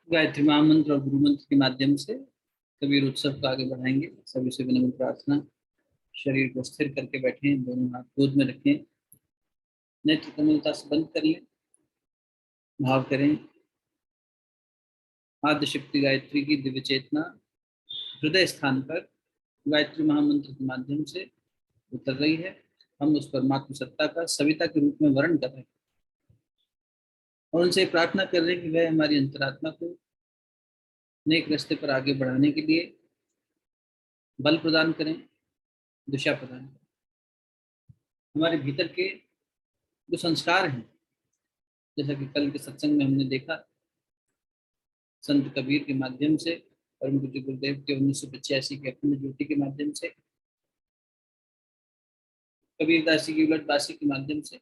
गायत्री महामंत्र और गुरु मंत्र के माध्यम से कबीर उत्सव को आगे बढ़ाएंगे। सभी से विनम्र प्रार्थना, शरीर को स्थिर करके बैठें, दोनों हाथ गोद में रखें, नेत्र कमलता से बंद कर लें, भाव करें आद्य शक्ति गायत्री की दिव्य चेतना हृदय स्थान पर गायत्री महामंत्र के माध्यम से उतर रही है। हम उस परमात्म सत्ता का सविता के रूप में वर्ण कर रहे हैं और उनसे प्रार्थना कर रहे हैं कि वह हमारी अंतरात्मा को नेक रास्ते पर आगे बढ़ाने के लिए बल प्रदान करें, दिशा प्रदान करें। हमारे भीतर के जो संस्कार हैं, जैसा कि कल के सत्संग में हमने देखा, संत कबीर के माध्यम से, परम पूज्य गुरुदेव के 1985 के अखंड ज्योति के माध्यम से, कबीरदासी की उलटबासी के माध्यम से,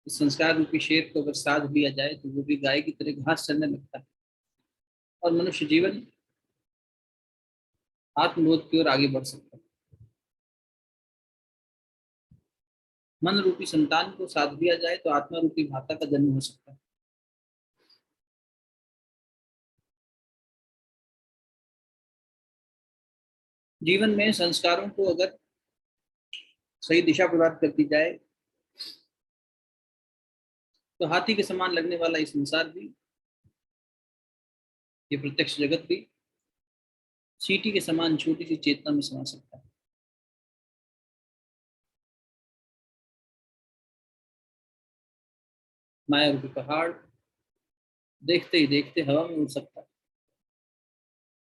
इस संस्कार रूपी शेर को अगर साध लिया जाए तो वो भी गाय की तरह घास चलने लगता है और मनुष्य जीवन आत्मबोध की ओर आगे बढ़ सकता है। मन रूपी संतान को साध लिया जाए तो आत्मा रूपी माता का जन्म हो सकता है। जीवन में संस्कारों को अगर सही दिशा प्रदान कर दी जाए तो हाथी के समान लगने वाला ये संसार भी, ये प्रत्यक्ष जगत भी चींटी के समान छोटी सी चेतना में समा सकता है। माया रूपी पहाड़ देखते ही देखते हवा में उड़ सकता है,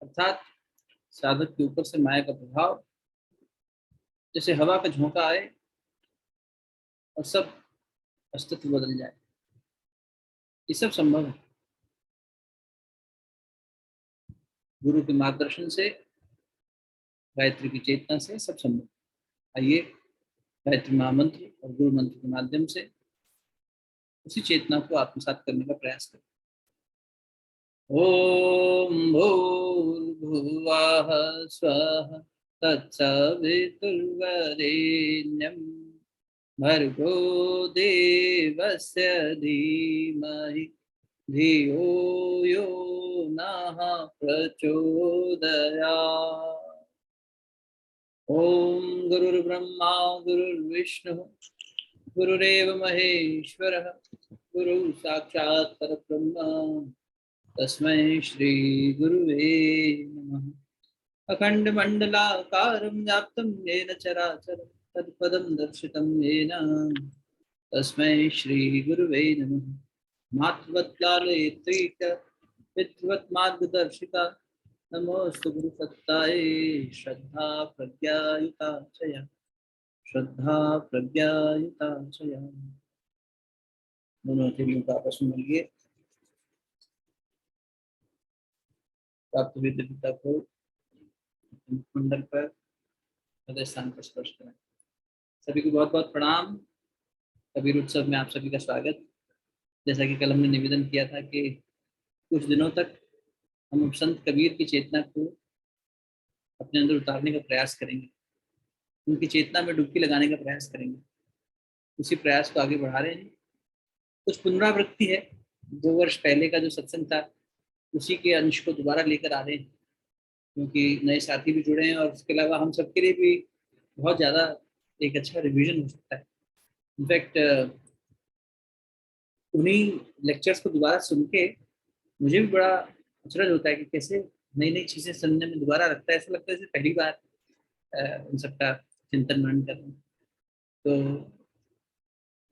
अर्थात साधक के ऊपर से माया का प्रभाव जैसे हवा का झोंका आए और सब अस्तित्व बदल जाए, ये सब संभव है गुरु के मार्गदर्शन से, गायत्री की चेतना से सब संभव। आइए गायत्री महामंत्र और गुरु मंत्र के माध्यम से उसी चेतना को आत्मसात करने का प्रयास करें। ओम भूर्भुवः स्वः तत्सवितुर्वरेण्यं भर्गो देवस्य धीमहि धियो यो नः प्रचोदयात्। ओम गुरुर्ब्रह्मा गुरुर्विष्णु गुरुरेव महेश्वरः गुरु साक्षात् परब्रह्म तस्मै श्री गुरुवे नमः। अखण्डमण्डलाकारं व्याप्तं येन चराचरं तत्पदं दर्शितं येन तस्मै श्री गुरुवे नमः। मातृवत्लालयित्रीक पितृवत् मार्गदर्शिका नमोस्तु गुरुसत्तायै श्रद्धा प्रज्ञायुता च या, श्रद्धा प्रज्ञायुता च या। दोनों हथेलियों को आपस में मिलिए, प्राप्त हुई दिव्यता को मंडल पर हृदय स्थान पर स्पर्श करें। सभी को बहुत बहुत प्रणाम। कबीर उत्सव में आप सभी का स्वागत। जैसा कि कल हमने निवेदन किया था कि कुछ दिनों तक हम संत कबीर की चेतना को अपने अंदर उतारने का प्रयास करेंगे, उनकी चेतना में डुबकी लगाने का प्रयास करेंगे। उसी प्रयास को आगे बढ़ा रहे हैं। कुछ पुनरावृत्ति है, 2 वर्ष पहले का जो सत्संग था उसी के अंश को दोबारा लेकर आ रहे हैं, क्योंकि नए साथी भी जुड़े हैं और उसके अलावा हम सबके लिए भी बहुत ज़्यादा एक अच्छा रिवीजन हो सकता है। इनफैक्ट उन्हीं लेक्चर्स को दोबारा सुन के मुझे भी बड़ा अचरज होता है कि कैसे नई नई चीज़ें सुनने में दोबारा लगता है, ऐसा लगता है जैसे पहली बार उन सबका चिंतन मनन कर रहे हैं। तो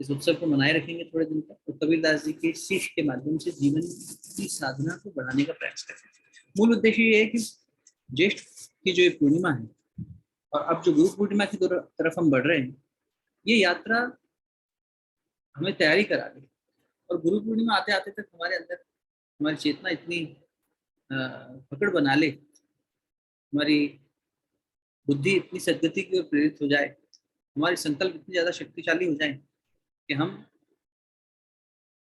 इस उत्सव को मनाए रखेंगे थोड़े दिन तक, तो कबीरदास जी की सीख के माध्यम से जीवन की साधना को बढ़ाने का प्रयास करेंगे। मूल उद्देश्य ये है कि ज्येष्ठ की जो ये पूर्णिमा है और अब जो गुरु पूर्णिमा की तरफ हम बढ़ रहे हैं, ये यात्रा हमें तैयारी करा दी और गुरु पूर्णिमा आते आते तक हमारे अंदर हमारी चेतना इतनी पकड़ बना ले, हमारी बुद्धि इतनी सदगति की ओर प्रेरित हो जाए, हमारी संकल्प इतनी ज्यादा शक्तिशाली हो जाए कि हम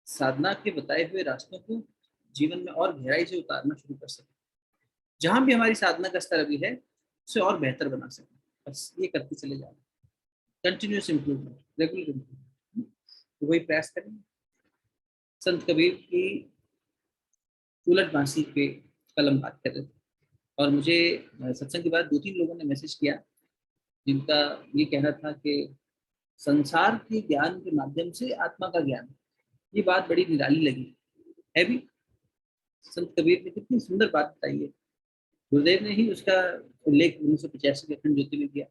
साधना के बताए हुए रास्तों को जीवन में और गहराई से उतारना शुरू कर सकें। जहां भी हमारी साधना का स्तर अभी है उसे और बेहतर बना सकें। बस ये करते चले जाए, कंटिन्यूस इम्प्रूवमेंट, रेगुलर इम्प्रूवमेंट, तो वही प्रयास करेंगे। संत कबीर की उलट बांसी पे कलम बात कर रहे थे। और मुझे सत्संग के बाद 2-3 लोगों ने मैसेज किया जिनका ये कहना था कि संसार के ज्ञान के माध्यम से आत्मा का ज्ञान, ये बात बड़ी निराली लगी है भी। संत कबीर ने कितनी सुंदर बात बताई है। गुरुदेव ने ही उसका उल्लेख 1985 के अखंड ज्योति में किया।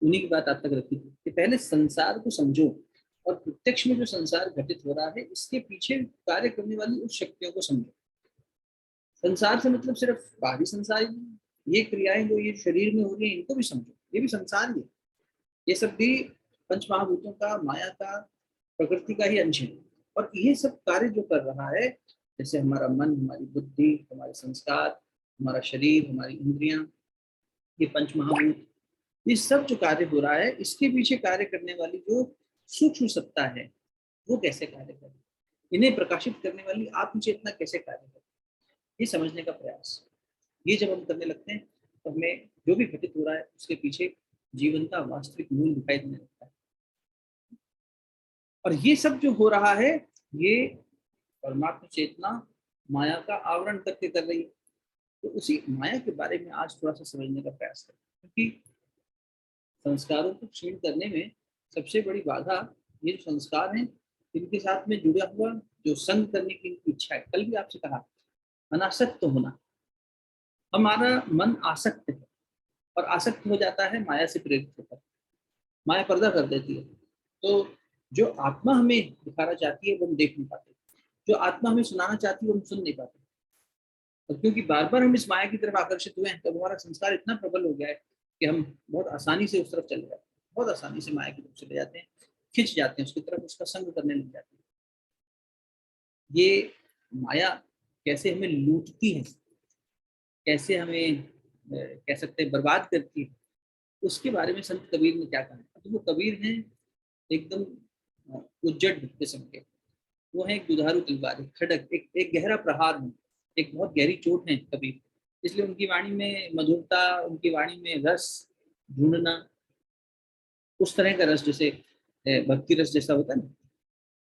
उन्हीं की बात आप तक रखी थी कि पहले संसार को समझो और प्रत्यक्ष में जो संसार घटित हो रहा है इसके पीछे कार्य करने वाली उस शक्तियों को समझो। संसार से मतलब सिर्फ बाहरी संसार ही नहीं, ये क्रियाएं जो ये शरीर में हो रही है इनको भी समझो, ये भी संसार ही है। ये सब भी पंच महाभूतों का, माया का, प्रकृति का ही अंश है। और ये सब कार्य जो कर रहा है, जैसे हमारा मन, हमारी बुद्धि, हमारे संस्कार, हमारा शरीर, हमारी इंद्रियां, ये पंच महाभूत, ये सब जो कार्य हो रहा है इसके पीछे कार्य करने वाली जो सूक्ष्म सत्ता है वो कैसे कार्य करे, इन्हें प्रकाशित करने वाली आत्मचेतना कैसे कार्य करे, ये समझने का प्रयास। ये जब हम करने लगते हैं तो हमें जो भी घटित हो रहा है उसके पीछे जीवन का वास्तविक मूल दिखाई देने लगता है। और ये सब जो हो रहा है ये परमात्मा चेतना माया का आवरण करके कर रही है। तो उसी माया के बारे में आज थोड़ा सा समझने का प्रयास करें, क्योंकि संस्कारों को क्षीण करने में सबसे बड़ी बाधा ये जो संस्कार हैं इनके साथ में जुड़ा हुआ जो संग करने की इनकी इच्छा है। कल भी आपसे कहा अनासक्त होना, हमारा मन आसक्त है और आसक्त हो जाता है माया से प्रेरित होकर, माया पर्दा कर देती है। तो जो आत्मा हमें दिखाना चाहती है वो हम देख नहीं पाते, जो आत्मा हमें सुनाना चाहती है वो हम सुन नहीं पाते। और क्योंकि बार बार हम इस माया की तरफ आकर्षित हुए हैं, तब हमारा संस्कार इतना प्रबल हो गया है कि हम बहुत आसानी से उस तरफ चले जाते हैं, बहुत आसानी से माया की तरफ चले जाते हैं, खिंच जाते हैं उसकी तरफ, उसका संग करने लग जाते हैं। ये माया कैसे हमें लूटती है, कैसे हमें कह सकते हैं बर्बाद करती है, उसके बारे में संत कबीर ने क्या कहा है। तो वो कबीर हैं एकदम उज्जड किस्म के, वो है एक दुधारू तलवार, एक खड़क, एक गहरा प्रहार है, एक बहुत गहरी चोट है कबीर। इसलिए उनकी वाणी में मधुरता, उनकी वाणी में रस ढूंढना, उस तरह का रस जैसे भक्ति रस जैसा होता है ना,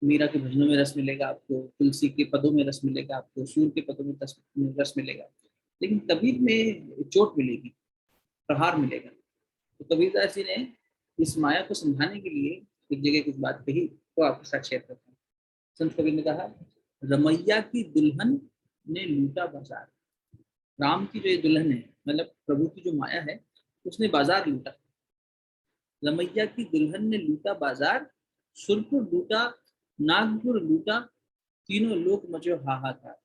मीरा के भजनों में रस मिलेगा आपको, तुलसी के पदों में रस मिलेगा आपको, सूर के पदों में रस मिलेगा, लेकिन कबीर में चोट मिलेगी, प्रहार मिलेगा। तो कबीरदास जी ने इस माया को समझाने के लिए एक जगह कुछ बात कही, तो आपके साथ शेयर करता हूँ। संत कबीर ने कहा, रमैया की दुल्हन ने लूटा बाजार। राम की जो ये दुल्हन है, मतलब प्रभु की जो माया है, उसने बाजार लूटा। रमैया की दुल्हन ने लूटा बाजार, सुरपुर लूटा, नागपुर लूटा, तीनों लोक मचो हाहाकार।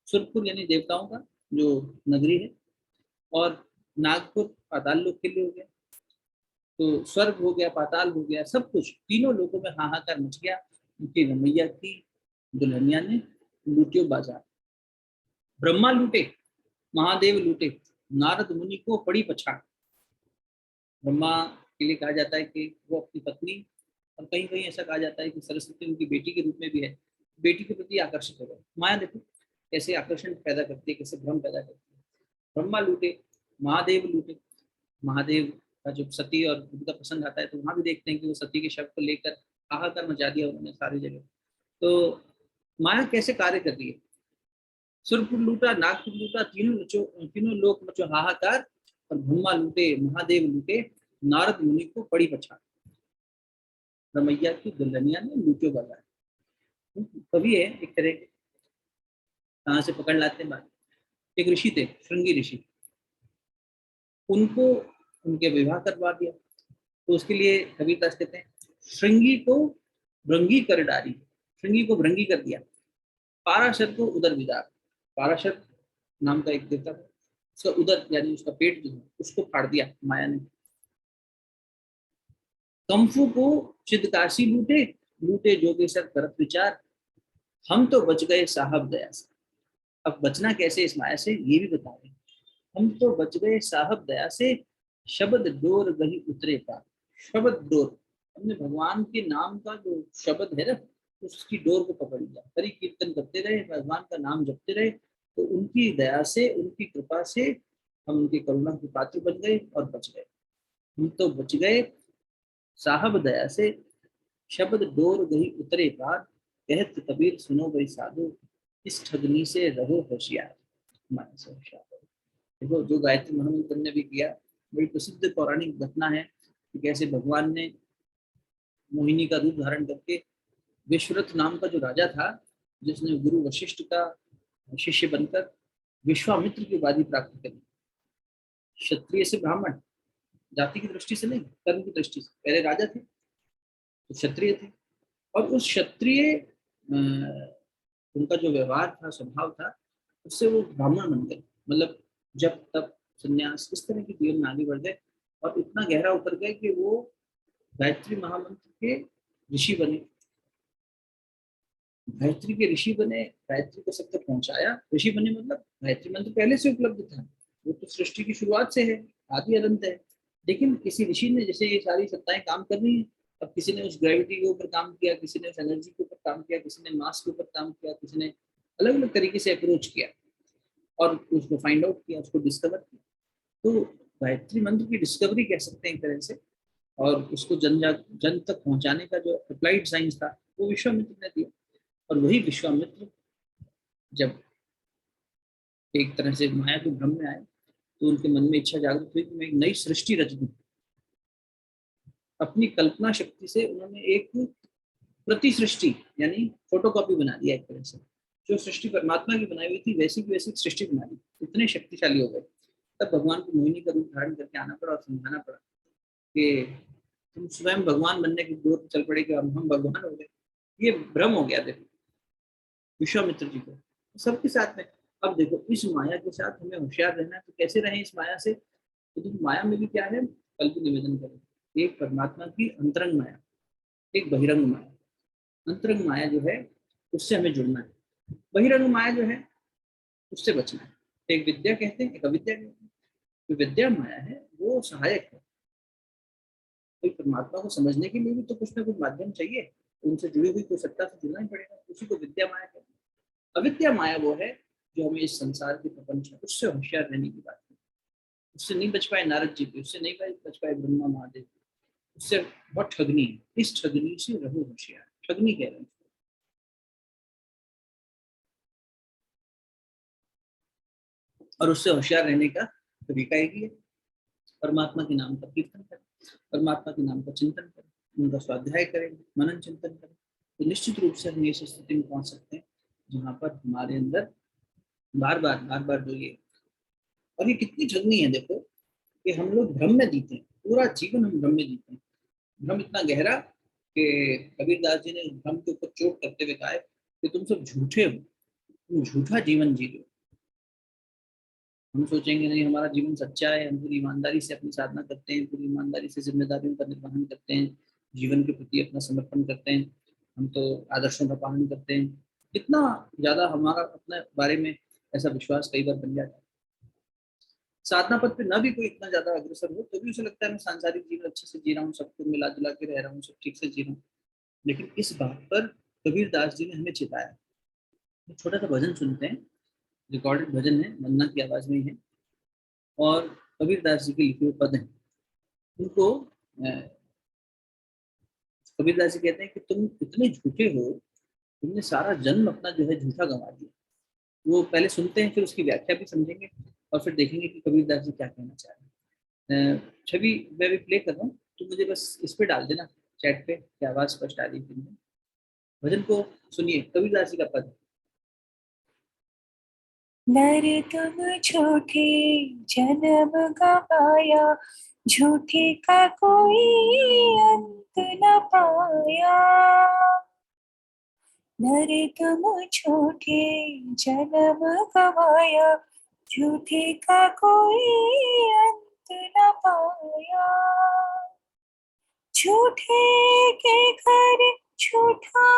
सुरपुर यानी देवताओं का जो नगरी है, और नागपुर पाताल लोक के लिए हो गया, तो स्वर्ग हो गया, पाताल हो गया, सब कुछ तीनों लोगों में हाहाकार मच गया, क्योंकि रमैया की दुल्हनिया ने लूटियो बाजार। ब्रह्मा लूटे, महादेव लूटे, नारद मुनि को पड़ी पछाड़। ब्रह्मा के लिए कहा जाता है कि वो अपनी पत्नी, और कहीं कहीं ऐसा कहा जाता है कि सरस्वती उनकी बेटी के रूप में भी है, बेटी के प्रति आकर्षित हो गए। माया देखो कैसे आकर्षण पैदा करती है, कैसे भ्रम पैदा करती है। ब्रह्मा लूटे, महादेव लूटे। महादेव का जब सती और उनका प्रसंग आता है तो वहां भी देखते हैं कि वो सती के शव को लेकर हाहाकार मचा दिया उन्होंने सारी जगह। तो माया कैसे कार्य कर रही है। सुरपुर लूटा, नागपुर लूटा, तीनों लोक मचो हाहाकार, और ब्रह्मा लूटे, महादेव लूटे, नारद मुनि को पड़ी पछाड़। रमैया की दुल्हनिया ने लूटो बाजार। कवि है एक तरह के, कहाँ से पकड़ लाते हैं बात। एक ऋषि थे, श्रृंगी ऋषि, उनको उनके विवाह करवा दिया। तो उसके लिए कबीरदास कहते हैं, श्रृंगी को भृंगी कर डाली, श्रृंगी को भृंगी कर दिया, पाराशर को उदर विदार। पाराशर नाम का एक देवता था, उसका उदर यानी उसका पेट जो है उसको फाड़ दिया माया ने। कंफू को चिदकाशी लूटे, लूटे जोगेश्वर करत विचार, हम तो बच गए साहब दया से। अब बचना कैसे इस माया से ये भी बता रहे हैं। हम तो बच गए साहब दया से, शब्द डोर गही उतरे पार। शब्द डोर, हमने भगवान के नाम का जो शब्द है ना, उसकी डोर को पकड़ लिया, हरि कीर्तन करते रहे, भगवान का नाम जपते रहे, तो उनकी दया से, उनकी कृपा से हम उनके करुणा के पात्र बन गए और बच गए। हम तो बच गए साहब दया से, शब्द डोर गही उतरे पार, कहत कबीर सुनो गई साधु, इस ठगनी से रहो होशियार, माया से होशियार रहो। देखो जो गायत्री महामंत्र ने भी किया, बड़ी प्रसिद्ध पौराणिक घटना है कि कैसे भगवान ने मोहिनी का रूप धारण करके विश्वरथ नाम का जो राजा था, जिसने गुरु वशिष्ठ का शिष्य बनकर विश्वामित्र की उपाधि प्राप्त करी, क्षत्रिय से ब्राह्मण, जाति की दृष्टि से नहीं, कर्म की दृष्टि से, पहले राजा थे तो क्षत्रिय थे, और उस क्षत्रिय उनका जो व्यवहार था, स्वभाव था, उससे वो ब्राह्मण बन गए। मतलब जब तब संन्यास इस तरह के जीवन में आगे बढ़ गए और इतना गहरा उतर गए कि वो गायत्री महामंत्र के ऋषि बने। गायत्री के ऋषि बने, गायत्री को सब तक पहुंचाया। ऋषि बने मतलब गायत्री मंत्र पहले से उपलब्ध था, वो तो सृष्टि की शुरुआत से है, आदि अनंत है। लेकिन किसी ऋषि ने, जैसे ये सारी सत्ताएं काम कर रही है, अब किसी ने उस ग्रेविटी के ऊपर काम किया, किसी ने उस एनर्जी के ऊपर काम किया, किसी ने मास के ऊपर काम किया, किसी ने अलग अलग तरीके से अप्रोच किया और उसको फाइंड आउट किया, उसको डिस्कवर किया। तो गायत्री मंत्र की डिस्कवरी कह सकते हैं एक तरह से, और उसको जन तक पहुंचाने का जो अप्लाइड साइंस था, वो विश्वामित्र ने दिया। और वही विश्वामित्र जब एक तरह से माया के भ्रम में आए, तो उनके मन में इच्छा जागृत हुई कि मैं एक नई सृष्टि रच दूं। अपनी कल्पना शक्ति से उन्होंने एक प्रति सृष्टि यानी फोटोकॉपी बना दिया एक तरह से। जो सृष्टि परमात्मा की बनाई हुई थी वैसी की वैसी सृष्टि बना दी, इतने शक्तिशाली हो गए। तब भगवान को मोहिनी का रूप धारण करके आना पड़ा और समझाना पड़ा कि तुम स्वयं भगवान बनने की दौर चल पड़े कि हम भगवान हो गए। ये भ्रम हो गया देखो विश्वामित्र जी को, सबके साथ में। अब देखो इस माया के साथ हमें होशियार रहना है, तो कैसे रहें इस माया से? तो देखो माया में भी क्या है, कल भी निवेदन करें, एक परमात्मा की अंतरंग माया, एक बहिरंग माया। अंतरंग माया जो है उससे हमें जुड़ना है, बहिरंग माया जो है उससे बचना है। एक विद्या कहते हैं, एक अविद्या कहते हैं। जो विद्या माया है वो सहायक है, कोई परमात्मा को समझने के लिए भी तो कुछ ना कुछ माध्यम चाहिए, उनसे जुड़ी हुई कोई सत्ता से जुड़ना ही पड़ेगा, उसी को विद्या माया कहते हैं। अविद्या माया वो है जो हमें इस संसार के प्रपंच में, उससे होशियार रहने की बात है। उससे नहीं बच पाए नारद जी भी, उससे नहीं बच पाए ब्रह्मा महादेव, उससे बहुत ठगनी है। इस ठगनी से रहो होशियार, ठगनी कह रहे हैं। और उससे होशियार रहने का तरीका एक ही है, परमात्मा के नाम का कीर्तन करें, परमात्मा के नाम का चिंतन करें, उनका स्वाध्याय करें, मनन चिंतन करें, तो निश्चित रूप से हम इस स्थिति में पहुंच सकते हैं जहाँ पर हमारे अंदर बार बार जो ये, और ये कितनी ठगनी है देखो कि हम लोग भ्रम में जीते हैं, पूरा जीवन हम भ्रम में जीते हैं। भ्रम इतना गहरा कि कबीरदास जी ने भ्रम के ऊपर चोट करते हुए कहा है कि तुम सब झूठे हो, तुम झूठा जीवन जी रहे हो। हम सोचेंगे नहीं हमारा जीवन सच्चा है, हम पूरी ईमानदारी से अपनी साधना करते हैं, पूरी ईमानदारी से जिम्मेदारियों का निर्वहन करते हैं, जीवन के प्रति अपना समर्पण करते हैं, हम तो आदर्शों का पालन करते हैं। कितना ज्यादा हमारा अपने बारे में ऐसा विश्वास कई बार बन जाता है। साधना पथ पे ना भी कोई इतना ज्यादा अग्रसर हो तो भी उसे लगता है मैं सांसारिक जीवन अच्छे से जी रहा हूँ, सबको मिला जुला के रह रहा हूँ, सब ठीक से जी रहा हूँ। लेकिन इस बात पर कबीरदास जी ने हमें चिताया। एक छोटा सा भजन सुनते हैं, रिकॉर्डेड भजन है, वंदना की आवाज में ही है, और कबीरदास जी के लिखे हुए पद हैं। उनको कबीरदास जी कहते हैं कि तुम इतने झूठे हो, तुमने सारा जन्म अपना जो है झूठा गंवा दिया। वो पहले सुनते हैं, फिर उसकी व्याख्या भी समझेंगे और फिर देखेंगे कि कबीरदास जी क्या कहना चाह रहे हैं। छवि मैं भी प्ले कर रहा हूँ, तो मुझे बस इस पे डाल देना चैट पे कि आवाज स्पष्ट आ रही है। भजन को सुनिए, कबीरदास जी का पद। नर तुम झूठे जन्म गवाया, झूठे का कोई अंत न पाया। नर तुम झूठे जन्म गवाया, झूठे का कोई अंत न पाया। झूठे के घर झूठा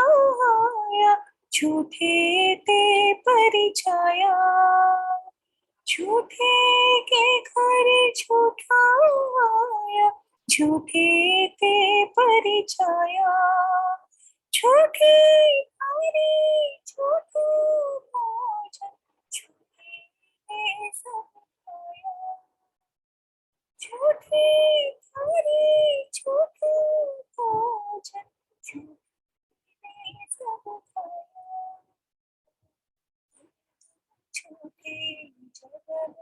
आया, झूठे ते परिछाया। झूठे के घर झूठा आया, झूठे ते परिछाया। झूठे हरी झूठे भोजन, झूठे सब खाया। झूठे हरी झूठे भोजन, झूठे सब खाया। जन्म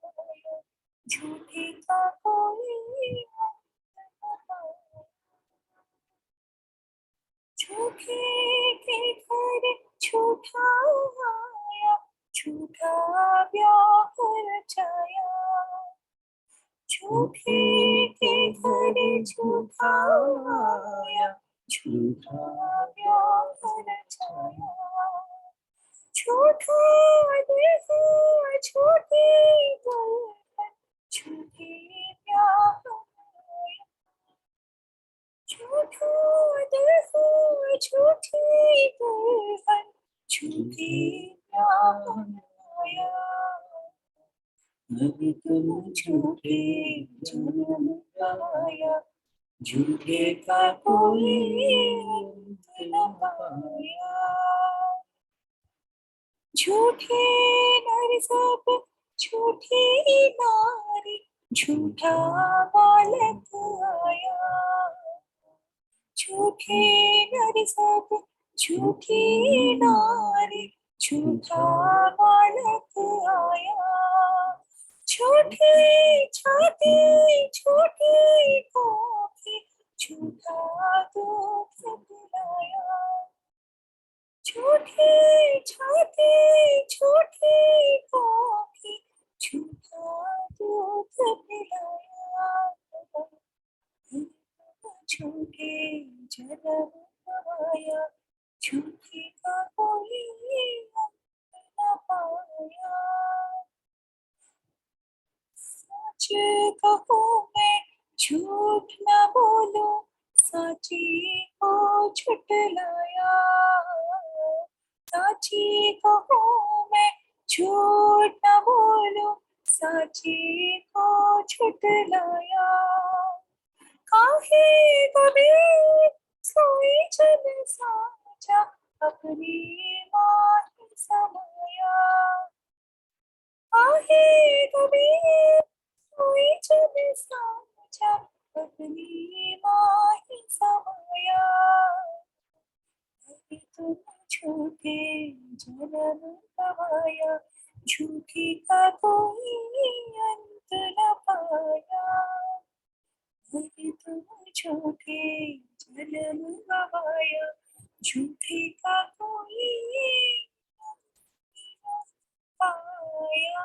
गवाया, झूठे का कोई अंत न पाया। झूठे के घर झूठा आया, झूठा ब्याह रचाया। झूठे के घर झूठा आया, झूठा ब्याह रचाया। झूठा देखा झूठी दुल्हन, झूठी ब्याह आया। झूठा देखा झूठी दुल्हन, झूठी ब्याह आया। अभी तुम झूठे जन्म गवाया, झूठे का कोई अंत न पाया। झूठे नर सब झूठी नारी, झूठा बालक आया। झूठे नर सब झूठी नारी, झूठा बालक आया। झूठी छाती झूठी कोठी, झूठा दूध पिलाया। झूठी छाती झूठी कोठी, झूठा दूध पिलाया। झूठे जन्म गवाया, झूठे का कोई अंत न पाया। सच कहूँ मैं झूठ न बोलूं, साची को झुठलाया। साची कहूँ मैं झूठ न बोलूं, साची को झुठलाया। काहे कबीर सोई जन साजा, अपनी माही समाया। काहे कबीर सोई जन साजा, अपनी माही समाया। अभी तुम झूठे जन्म गवाया, झूठी का कोई अंत न पाया। अभी तुम झूठे जन्म गवाया, झूठे का कोई अंत न पाया।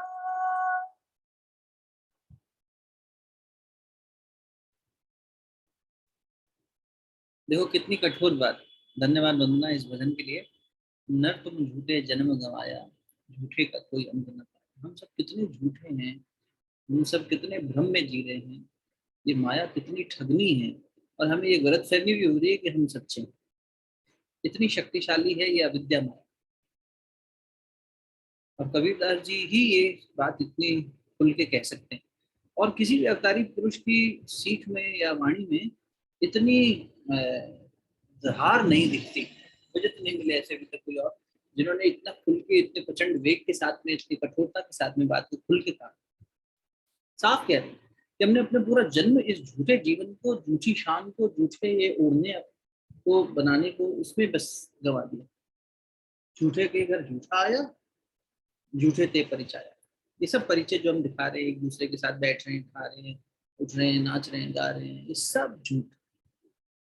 देखो कितनी कठोर बात। धन्यवाद वंदना इस भजन के लिए। नर तुम झूठे जन्म गवाया, झूठे का कोई अंत न पाया। हम सब कितने झूठे हैं, हम सब कितने भ्रम में जी रहे हैं। ये माया कितनी ठगनी है, और हमें ये गलतफहमी भी हो रही है कि हम सच्चे हैं। इतनी शक्तिशाली है ये अविद्या माया। और कबीरदास जी ही ये बात इतनी खुल के कह सकते हैं। और किसी भी अवतारी पुरुष की सीख में या वाणी में इतनी धार नहीं दिखती। मुझे तो नहीं मिले ऐसे अभी तक कोई और जिन्होंने इतना खुल के, इतने प्रचंड वेग के साथ में, इतनी कठोरता के साथ में बात को खुल के कहा। साफ कह रहे हैं कि हमने अपना पूरा जन्म इस झूठे जीवन को, झूठी शान को, झूठे ये ओढ़ने को बनाने को, उसमें बस गवा दिया। झूठे के घर झूठा आया, झूठे ते परिचय। ये सब परिचय जो हम दिखा रहे हैं, एक दूसरे के साथ बैठ रहे हैं, खा रहे हैं, उठ रहे हैं, नाच रहे हैं, गा रहे हैं, ये सब झूठ।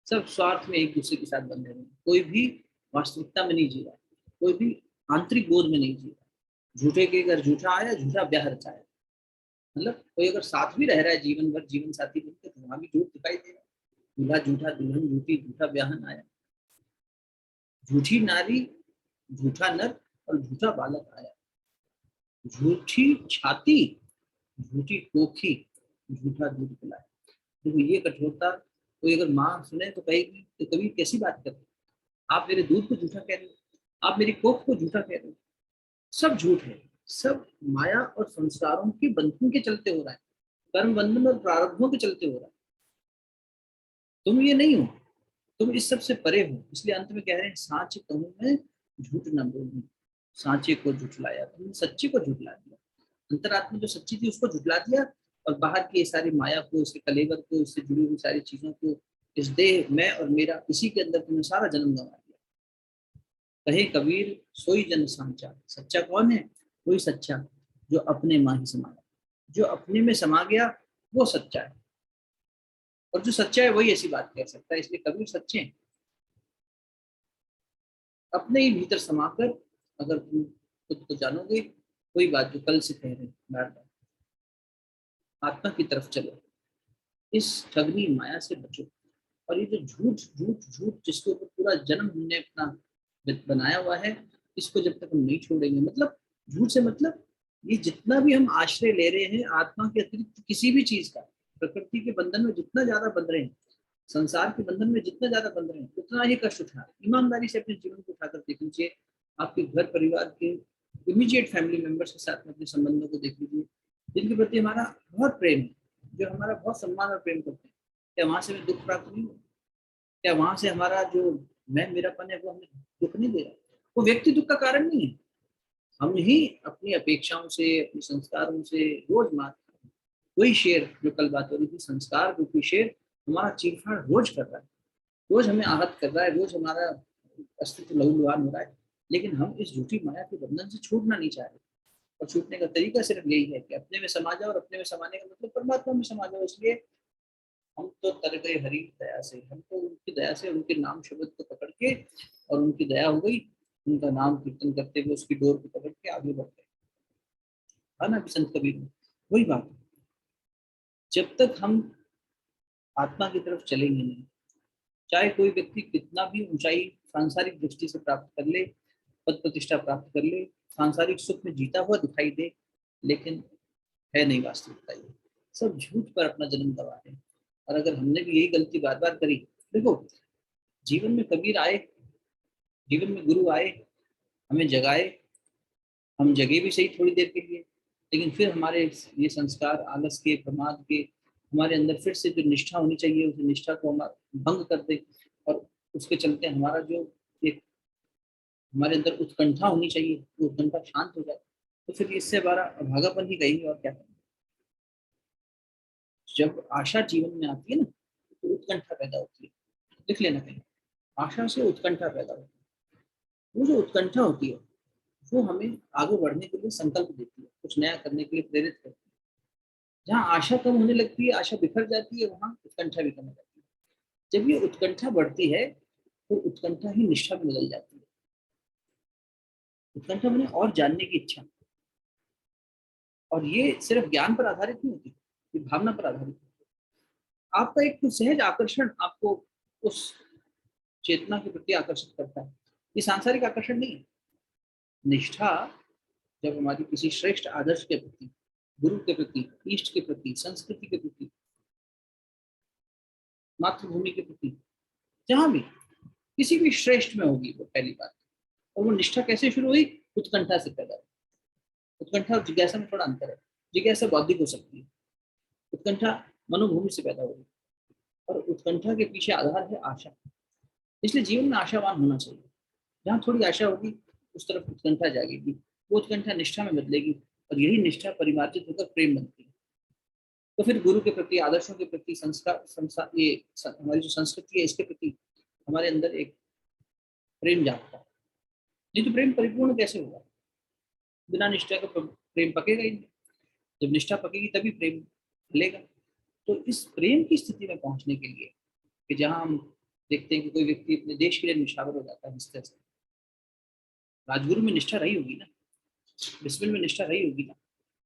सब स्वार्थ में एक दूसरे के साथ बंधे हुए। कोई भी वास्तविकता में नहीं जी रहा, कोई भी आंतरिक बोध में नहीं जी रहा। झूठे के घर झूठा आया, झूठा ब्याह रचाया। मतलब कोई अगर साथ भी रह रहा है जीवन भर, जीवन साथी बनकर, तो वहां भी झूठ दिखाई दे रहा है। दूल्हा झूठा, दुल्हन झूठी, झूठा ब्याहन आया। झूठी नारी, झूठा नर और झूठा बालक आया। झूठी छाती, झूठी कोखी, झूठा दूध पिलाया। देखो ये कठोरता कोई अगर माँ सुने तो कहेगी तो कभी कैसी बात कर रहे हो, आप मेरे दूध को झूठा कह रहे हो, आप मेरी कोख को झूठा कह रहे हो। सब झूठ है, सब माया और संस्कारों के बंधन के चलते हो रहा है, कर्म बंधन और प्रारब्धों के चलते हो रहा है। तुम ये नहीं हो, तुम इस सब से परे हो। इसलिए अंत में कह रहे हैं, साँच कहूं मैं झूठ न बोलूं, सांचे को झुठलाया। तुमने सच्ची को झुठला दिया। अंतरात्मा जो सच्ची थी उसको झुठला दिया, और बाहर की ये सारी माया को, इसके कलेवर को, इससे जुड़ी हुई सारी चीजों को, इस देह मैं और मेरा, इसी के अंदर तुमने सारा जन्म गंवा दिया। कहे कबीर सोई जन सांचा। सच्चा कौन है? वही सच्चा जो अपने माँ ही समाया। जो अपने में समा गया वो सच्चा है, और जो सच्चा है वही ऐसी बात कह सकता है। इसलिए कबीर सच्चे हैं। अपने ही भीतर समाकर अगर तुम खुद को जानोगे, कोई बात जो कल से कह रहे हैं बार बार, आत्मा की तरफ चलो, इस ठगनी माया से बचो। और ये जो झूठ झूठ झूठ जिसके ऊपर पूरा जन्म हमने अपना बनाया हुआ है, इसको जब तक हम नहीं छोड़ेंगे, मतलब झूठ से मतलब ये जितना भी हम आश्रय ले रहे हैं आत्मा के अतिरिक्त किसी भी चीज का, प्रकृति के बंधन में जितना ज्यादा बंध रहे हैं, संसार के बंधन में जितना ज्यादा बंध रहे हैं, उतना ही कष्ट उठा रहे हैं। ईमानदारी से अपने जीवन को उठाकर देख लीजिए, आपके घर परिवार के इमीडिएट फैमिली मेंबर्स के साथ में अपने संबंधों को देख लीजिए, जिनके प्रति हमारा बहुत प्रेम है, जो हमारा बहुत सम्मान और प्रेम करते हैं, क्या वहां से हमें दुख प्राप्त नहीं हो? क्या वहां से हमारा जो मैं मेरापन है वो हमें दुख नहीं दे रहा? वो व्यक्ति दुख का कारण नहीं है, हम ही अपनी अपेक्षाओं से, अपने संस्कारों से रोज मार, वही शेर जो कल बात हो रही थी, संस्कार रूपी शेर हमारा चीरफाड़ रोज कर रहा है, रोज हमें आहत कर रहा है, रोज हमारा अस्तित्व लहूलुहान हो रहा है। लेकिन हम इस झूठी माया के बंधन से छूटना नहीं चाह रहे, और छूटने का तरीका सिर्फ यही है कि अपने में समा जाओ, और अपने में समाने का मतलब परमात्मा में समा जाओ। इसलिए हम तो तर गए हरि की दया से, हम तो उनकी दया से उनके नाम शब्द को पकड़ के, और उनकी दया हो गई, उनका नाम कीर्तन करते हुए उसकी डोर को पकड़ के आगे बढ़ गए। है ना संत कबीर में वही बात है। जब तक हम आत्मा की तरफ चलेंगे नहीं, चाहे कोई व्यक्ति कितना भी ऊंचाई सांसारिक दृष्टि से प्राप्त कर ले, पद प्रतिष्ठा प्राप्त कर ले, सांसारिक सुख में जीता हुआ दिखाई दे, लेकिन है नहीं वास्तविकता। ये सब झूठ पर अपना जन्म गवा है। और अगर हमने भी यही गलती बार बार करी, देखो जीवन में कबीर आए, जीवन में गुरु आए, हमें जगाए, हम जगे भी सही थोड़ी देर के लिए, लेकिन फिर हमारे ये संस्कार आलस के, प्रमाद के, हमारे अंदर फिर से जो निष्ठा होनी चाहिए उस निष्ठा को हम भंग कर दे, और उसके चलते हमारा जो एक हमारे अंदर उत्कंठा होनी चाहिए वो उत्कंठा शांत हो जाए, तो फिर इससे हमारा अभागापन ही कहेंगे और क्या करेंगे। जब आशा जीवन में आती है ना, तो उत्कंठा पैदा होती है। लिख लेना कहीं, आशा से उत्कंठा पैदा होती है। वो जो उत्कंठा होती है वो हमें आगे बढ़ने के लिए संकल्प देती है, कुछ नया करने के लिए प्रेरित करती है। जहाँ आशा कम होने लगती है, आशा बिखर जाती है, वहां उत्कंठा भी कम हो जाती है। जब ये उत्कंठा बढ़ती है तो उत्कंठा ही निष्ठा में बदल जाती है। उत्कंठा मैंने और जानने की इच्छा, और ये सिर्फ ज्ञान पर आधारित नहीं होती, ये भावना पर आधारित होती है। आपका एक कुछ सहज आकर्षण आपको उस चेतना के प्रति आकर्षित करता है, ये सांसारिक आकर्षण नहीं है। निष्ठा जब हमारी किसी श्रेष्ठ आदर्श के प्रति, गुरु के प्रति, इष्ट के प्रति, संस्कृति के प्रति, मातृभूमि के प्रति, जहां भी किसी भी श्रेष्ठ में होगी वो पहली बात। और वो निष्ठा कैसे शुरू हुई? उत्कंठा से पैदा हुई। उत्कंठा और जिज्ञासा में थोड़ा अंतर है। जिज्ञासा बौद्धिक हो सकती है, उत्कंठा मनोभूमि से पैदा होगी, और उत्कंठा के पीछे आधार है आशा। इसलिए जीवन में आशावान होना चाहिए। जहाँ थोड़ी आशा होगी उस तरफ उत्कंठा जागेगी, वो उत्कंठा निष्ठा में बदलेगी, और यही निष्ठा परिमार्जित होकर प्रेम बनती है। तो फिर गुरु के प्रति, आदर्शों के प्रति, संस्कार ये हमारी जो संस्कृति है इसके प्रति हमारे अंदर एक प्रेम जागता है। नहीं तो प्रेम परिपूर्ण कैसे होगा? बिना निष्ठा का प्रेम पकेगा ही नहीं। जब निष्ठा पकेगी तभी प्रेम फलेगा। तो इस प्रेम की स्थिति में पहुंचने के लिए, कि जहां हम देखते हैं कि कोई व्यक्ति अपने देश के लिए निछावर हो जाता है हंसते हंसते, राजगुरु में निष्ठा रही होगी ना, बिस्मिल में निष्ठा रही होगी ना,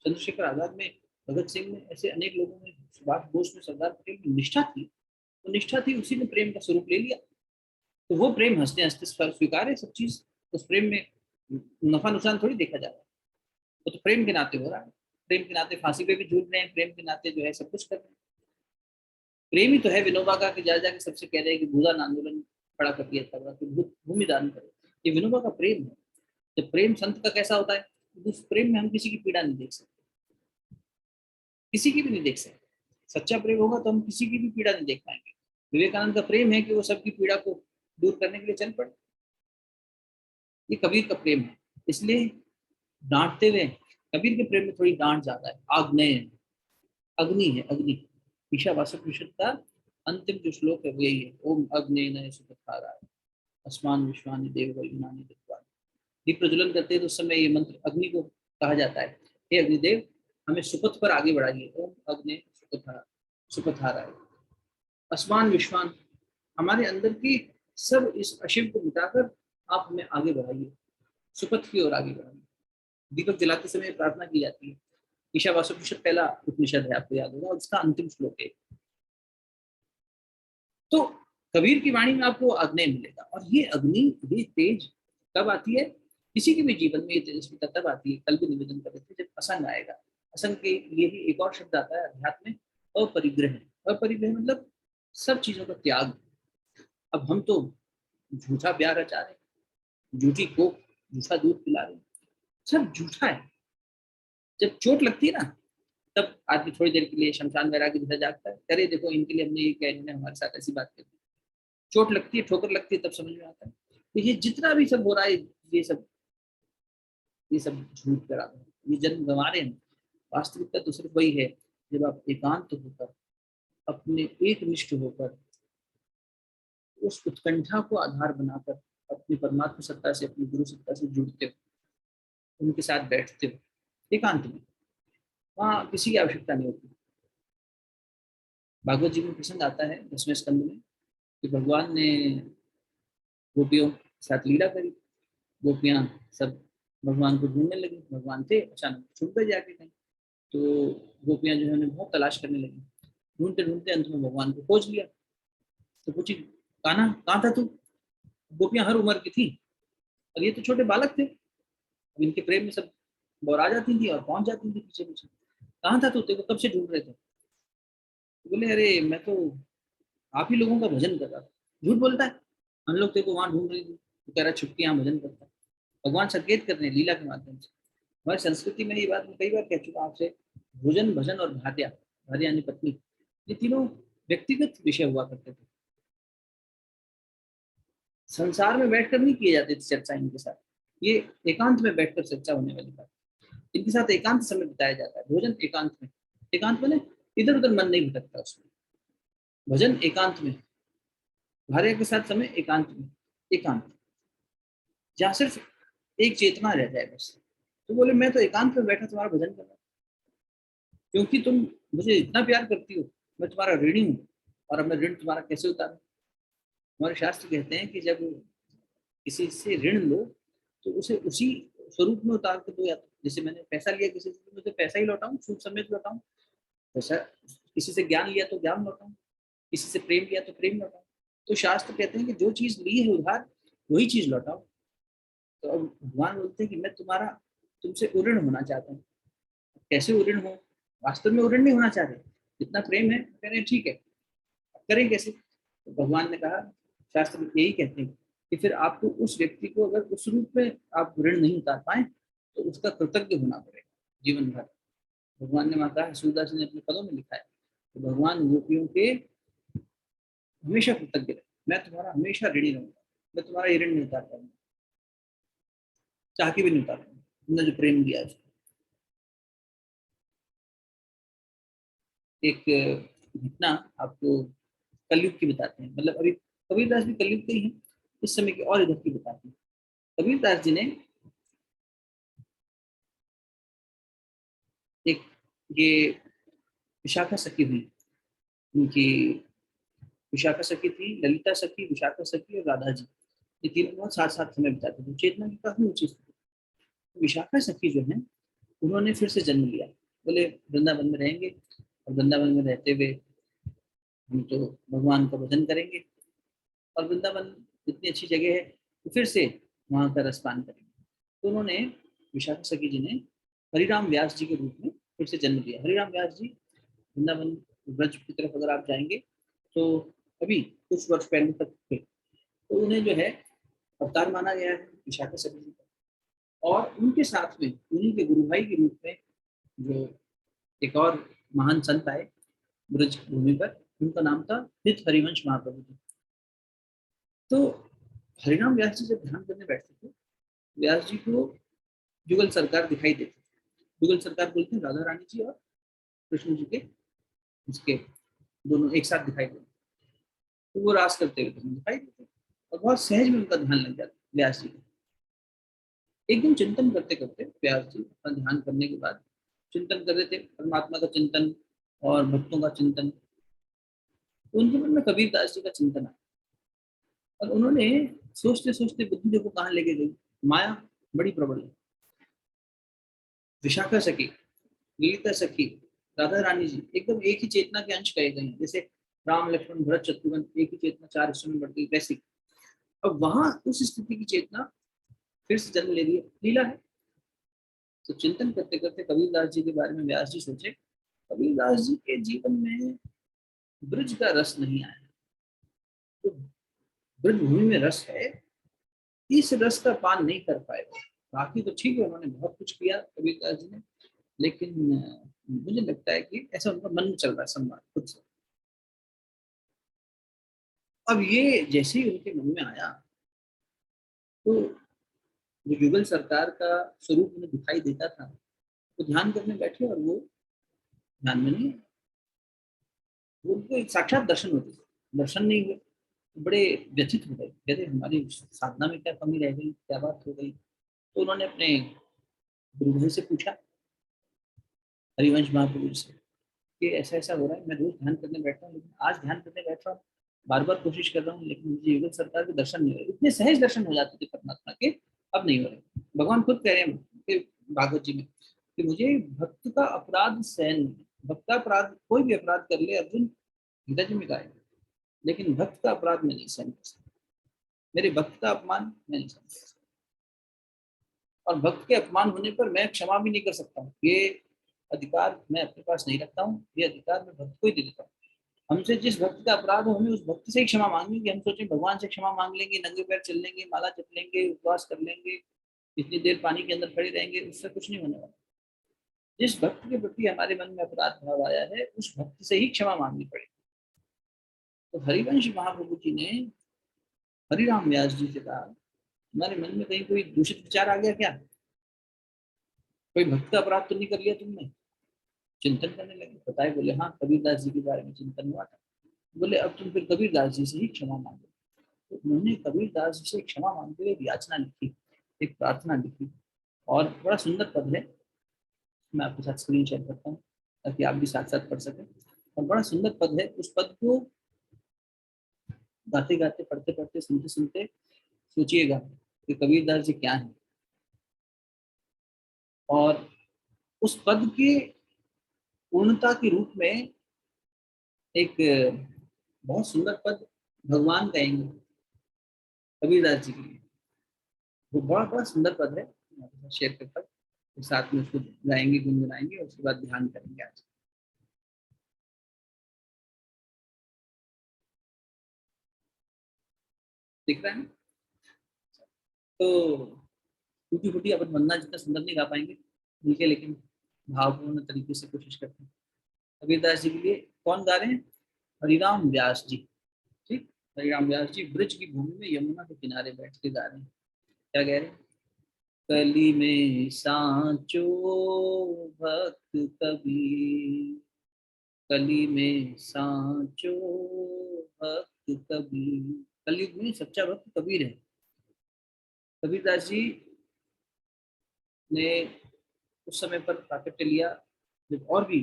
चंद्रशेखर आजाद में, भगत सिंह में, ऐसे अनेक लोगों में, सुभाष बोस में, सरदार पटेल में निष्ठा थी। तो निष्ठा थी, उसी ने प्रेम का स्वरूप ले लिया। तो वो प्रेम हंसते हंसते स्वीकार है सब चीज। उस प्रेम में नफा नुकसान थोड़ी देखा जा रहा है, वो तो प्रेम के नाते हो रहा है। प्रेम के नाते फांसी पे भी झूल रहे हैं, प्रेम के नाते जो है सब कुछ कर रहे हैं। प्रेम ही तो है विनोबा का कि जा जाके सबसे कह रहे हैं कि भूदान आंदोलन खड़ा कर दिया था कि भूमि दान करो। ये विनोबा का प्रेम है। जब प्रेम संत का कैसा होता है, उस प्रेम में हम किसी की पीड़ा नहीं देख सकते, किसी की भी नहीं देख सकते। सच्चा प्रेम होगा तो हम किसी की भी पीड़ा नहीं देख पाएंगे। विवेकानंद का प्रेम है कि वो सबकी पीड़ा को दूर करने के लिए चल पड़े। ये कबीर का प्रेम है। इसलिए डांटते हुए, कबीर के प्रेम में थोड़ी डांट ज्यादा है, आग्नेय है, अग्नि है, अग्नि। ईशावास्य परिषद का अंतिम जो श्लोक है वो यही है, ओम अग्ने नये सुखारा आसमान विश्वानि देव वयुनानि दिक्वानि। दीप प्रज्वलन करते हैं तो उस समय ये मंत्र अग्नि को कहा जाता है। हे अग्निदेव हमें सुपथ पर आगे बढ़ाइए। ओम अग्नि सुपथाराय। असमान विश्वान, हमारे अंदर की सब इस अशिव को मिटाकर आप हमें आगे बढ़ाइए, सुपथ की ओर आगे बढ़ाइए। दीपक जलाते समय प्रार्थना की जाती है। ईशावास्योपनिषद पहला उपनिषद है, आपको याद होगा, उसका अंतिम श्लोक है। तो कबीर की वाणी में आपको अग्नि मिलेगा। और ये अग्नि, ये तेज कब आती है? किसी के भी जीवन में ये तेजस्विता तब आती है, कल भी निवेदन कर रहे थे, जब असंग आएगा। असंग के लिए भी एक और शब्द आता है अध्यात्म में, अपरिग्रह। अपरिग्रह मतलब सब चीजों का त्याग। अब हम तो झूठा प्यार रचा रहे, झूठी कोक, झूठा दूध पिला रहे, सब झूठा है। जब चोट लगती है ना, तब आदमी थोड़ी देर के लिए शमशान वैराग्य जैसा जागता है, अरे देखो इनके लिए हमने ये कह, इन्होंने हमारे साथ ऐसी बात कर दी। चोट लगती है, ठोकर लगती है, तब समझ में आता है। तो ये जितना भी सब हो रहा है, ये सब झूठ करा रहे हैं, ये जन्म गंवा रहे हैं। वास्तविकता तो सिर्फ वही है, जब आप एकांत होकर, अपने एक निष्ठ होकर, उस उत्कंठा को आधार बनाकर अपनी परमात्मा सत्ता से, अपनी गुरु सत्ता से जुड़ते हो, उनके साथ बैठते हो एकांत में, वहाँ किसी की आवश्यकता नहीं होती। भागवत जी में प्रसंग आता है 10वें स्कंद में कि भगवान ने गोपियों के साथ लीला करी। गोपियां सब भगवान को ढूंढने लगी, भगवान थे, अचानक छुप गए जाके कहीं। तो गोपियां जो है उन्हें बहुत तलाश करने लगी, ढूंढते ढूंढते अंत में भगवान को खोज लिया। तो पूछी, कान्हा कहाँ था तू? गोपियां हर उम्र की थी, और ये तो छोटे बालक थे। अब इनके प्रेम में सब बौरा जाती थी और पहुंच जाती थी पीछे पीछे। कहाँ था तू? तेरे को कब से ढूंढ रहे थे। तो बोले, अरे मैं तो आप ही लोगों का भजन कर रहा था। झूठ बोलता है, हम लोग तेरे को वहां ढूंढ रही थी, तो कह रहा छुपके यहाँ भजन करता है। भगवान संकेत कर रहे हैं लीला के माध्यम से। हमारी संस्कृति में ये बात मैं कई बार कह चुका आपसे, भोजन भजन और भार्या, भार्या यानी पत्नी, ये तीनों व्यक्तिगत विषय हुआ करते थे। संसार में बैठकर नहीं किए जाते थे चर्चा इनके साथ, ये एकांत में बैठकर चर्चा होने वाली बात। इनके साथ एकांत समय बिताया जाता है। भोजन एकांत में, एकांत में इधर उधर मन नहीं भटकता उसमें। भजन एकांत में, भार्या के साथ समय एकांत में, एकांत जहाँ सिर्फ एक चेतना रह जाए बस। तो बोले, मैं तो एकांत में बैठा तुम्हारा भजन कर रहा हूँ, क्योंकि तुम मुझे इतना प्यार करती हो, मैं तुम्हारा ऋणी हूँ, और अब मैं ऋण तुम्हारा कैसे उतारूं? हमारे शास्त्र कहते हैं कि जब किसी से ऋण लो तो उसे उसी स्वरूप में उतार के दो। या तो जैसे मैंने पैसा लिया किसी से, मुझे पैसा ही लौटाऊं, सूद समेत लौटाऊं। पैसा, किसी से ज्ञान लिया तो ज्ञान लौटाऊं, किसी से प्रेम लिया तो प्रेम लौटाऊं। तो शास्त्र कहते हैं कि जो चीज ली है उधार, वही चीज लौटाओ। तो अब भगवान बोलते हैं कि मैं तुम्हारा, तुमसे उऋण होना चाहता हूँ। कैसे उऋण हो? वास्तव में उऋण नहीं होना चाह रहे, इतना प्रेम है, कह रहे हैं ठीक है, अब करें कैसे? तो भगवान ने कहा, शास्त्र में यही कहते हैं कि फिर आपको उस व्यक्ति को अगर उस रूप में आप ऋण नहीं उतार पाए, तो उसका कृतज्ञ होना पड़ेगा जीवन भर। भगवान ने माता है, सूरदास जी ने अपने पदों में लिखा है कि भगवान गोपियों के हमेशा कृतज्ञ रहे, मैं तुम्हारा हमेशा ऋणी रहूंगा, मैं तुम्हारा ये ऋण नहीं उतार पाऊंगा, चाह के भी नहीं उतार पाऊंगा, तुमने जो प्रेम दिया उसको। एक घटना आपको कलयुग की बताते हैं, मतलब अभी कबीरदास भी कलयुग के ही हैं, इस समय की और इधर की बताते हैं। कबीरदास जी ने एक, ये विशाखा सखी हुई उनकी, विशाखा सखी थी, ललिता सखी, विशाखा सखी और राधा जी, ये तीनों बहुत साथ साथ समय बिताते थे, चेतना की काफी ऊंची स्थिति। विशाखा सखी जो है, उन्होंने फिर से जन्म लिया। बोले वृंदावन में रहेंगे, और वृंदावन में रहते हुए हम तो भगवान का भजन करेंगे, और वृंदावन इतनी अच्छी जगह है, तो फिर से वहाँ का रसपान करेंगे। तो उन्होंने, विशाखा सखी जी ने हरिराम व्यास जी के रूप में फिर से जन्म लिया। हरिराम व्यास जी वृंदावन ब्रज की तरफ अगर आप जाएंगे तो अभी कुछ वर्ष पहले तक थे, तो उन्हें जो है अवतार माना गया है विशाखा सखी जी का। और उनके साथ में उन्हीं के गुरु भाई के रूप में जो एक और महान संत आए ब्रज भूमि पर, उनका नाम था नित हरिवंश महाप्रभु जी। तो हरिराम व्यास जी जब ध्यान करने बैठते थे, व्यास जी को जुगल सरकार दिखाई देती थी। जुगल सरकार बोलते हैं राधा रानी जी और कृष्ण जी के, उसके दोनों एक साथ दिखाई देते, तो वो रास करते हुए तुम्हें दिखाई देते, और बहुत सहज में उनका ध्यान लग जाता व्यास जी को। एक दिन चिंतन करते करते व्यास जी अपना ध्यान करने के बाद चिंतन कर रहे थे, परमात्मा का चिंतन और भक्तों का चिंतन। तो उनके मन में कबीरदास जी का चिंतन आया और उन्होंने सोचते सोचते बुद्धि देखो कहाँ लेके गई। माया बड़ी प्रबल है। विशाखा सखी, ललिता सखी, राधा रानी जी एकदम एक ही चेतना के अंश कहे गए हैं। जैसे राम लक्ष्मण भरत शत्रुघ्न एक ही चेतना चार हिस्सों में बढ़ गई, वैसे अब वहां उस स्थिति की चेतना फिर से जन्म ले रही है, लीला है। तो चिंतन करते करते कबीरदास जी के बारे में व्यास जी सोचे, कबीरदास जी के जीवन में ब्रज का रस नहीं आया। तो ब्रज भूमि में रस है, इस रस का पान नहीं कर पाए। बाकी तो ठीक है, उन्होंने बहुत कुछ किया कबीरदास जी ने, लेकिन मुझे लगता है कि ऐसा उनका मन में चल रहा है संवाद खुद से। अब ये जैसे ही उनके मन में आया तो जो युगल सरकार का स्वरूप उन्हें दिखाई देता था, तो ध्यान करने बैठे और वो ध्यान में नहीं, वो उनको एक साक्षात दर्शन होते थे। दर्शन नहीं हुए तो बड़े व्यथित हो गए, कहते हमारी साधना में क्या कमी रह गई, क्या बात हो गई। तो उन्होंने अपने गुरु भाई से पूछा, हरिवंश महाप्रभु से, कि ऐसा ऐसा हो रहा है, मैं रोज ध्यान करने बैठता हूँ लेकिन आज ध्यान करने बैठ रहा हूँ, बार बार कोशिश कर रहा हूँ लेकिन मुझे युगल सरकार के दर्शन नहीं हो रहे। इतने सहज दर्शन हो जाते थे परमात्मा के, अब नहीं हो रहे। भगवान खुद कह रहे हैं कि भागवत जी में कि मुझे भक्त का अपराध सहन नहीं है। भक्त का अपराध कोई भी अपराध कर ले, अर्जुन गीता जी में कहा है, लेकिन भक्त का अपराध मैं नहीं सहन कर सकता। मेरे भक्त का अपमान मैं नहीं सहन कर सकता, और भक्त के अपमान होने पर मैं क्षमा भी नहीं कर सकता हूँ। ये अधिकार मैं अपने पास नहीं रखता हूँ, ये अधिकार मैं भक्त को ही दे देता हूँ। हमसे जिस भक्त का अपराध हो, हमें उस भक्त से ही क्षमा मांगनी। कि हम सोचें भगवान से क्षमा मांग लेंगे, नंगे पैर चल लेंगे, माला जप लेंगे, उपवास कर लेंगे, इतनी देर पानी के अंदर खड़े रहेंगे, उससे कुछ नहीं होने वाला। जिस भक्त के प्रति हमारे मन में अपराध भाव आया है, उस भक्त से ही क्षमा मांगनी पड़ेगी। तो हरिवंश महाप्रभु जी ने हरिराम व्यास जी से कहा, तुम्हारे मन में कहीं कोई दूषित विचार आ गया क्या? कोई भक्त का अपराध तो नहीं कर लिया तुमने? चिंतन करने लगे, बताए, बोले हाँ कबीरदास जी के बारे में चिंतन हुआ था। बोले अब तुम फिर कबीरदास जी से ही क्षमा मांगो। तो उन्होंने कबीरदास जी से क्षमा मांगते हुए याचना लिखी, एक प्रार्थना लिखी, और बड़ा सुंदर पद है। मैं आपके साथ स्क्रीन शेयर करता हूँ ताकि आप भी साथ साथ पढ़ सकें। और बड़ा सुंदर पद है, उस पद को गाते गाते, पढ़ते पढ़ते, सुनते सुनते सोचिएगा कि कबीरदास जी क्या है। और उस पद के पूर्णता के रूप में एक बहुत सुंदर पद भगवान गाएंगे कबीरदास जी के लिए। वो बड़ा बड़ा सुंदर पद है, मैं आपके साथ शेयर करता हूँ। तो साथ में उसको गाएंगे, गुनगुनाएंगे, और उसके बाद ध्यान करेंगे आज। दिख रहा है ना? तो टूटी फूटी अपन वंदना जितना सुंदर नहीं गा पाएंगे ठीक है, लेकिन भावपूर्ण तरीके से कोशिश करते हैं। कबीरदास जी के लिए कौन गा रहे हैं? हरिराम व्यास जी। ठीक, हरिराम व्यास जी ब्रज की भूमि में यमुना के किनारे बैठ के गा रहे हैं। क्या कह रहे हैं? कली में सांचो भक्त कबीर, कली में सांचो भक्त कबीर। कलयुग में सच्चा भक्त कबीर है। कबीरदास जी ने उस समय पर प्राकट्य लिया जब और भी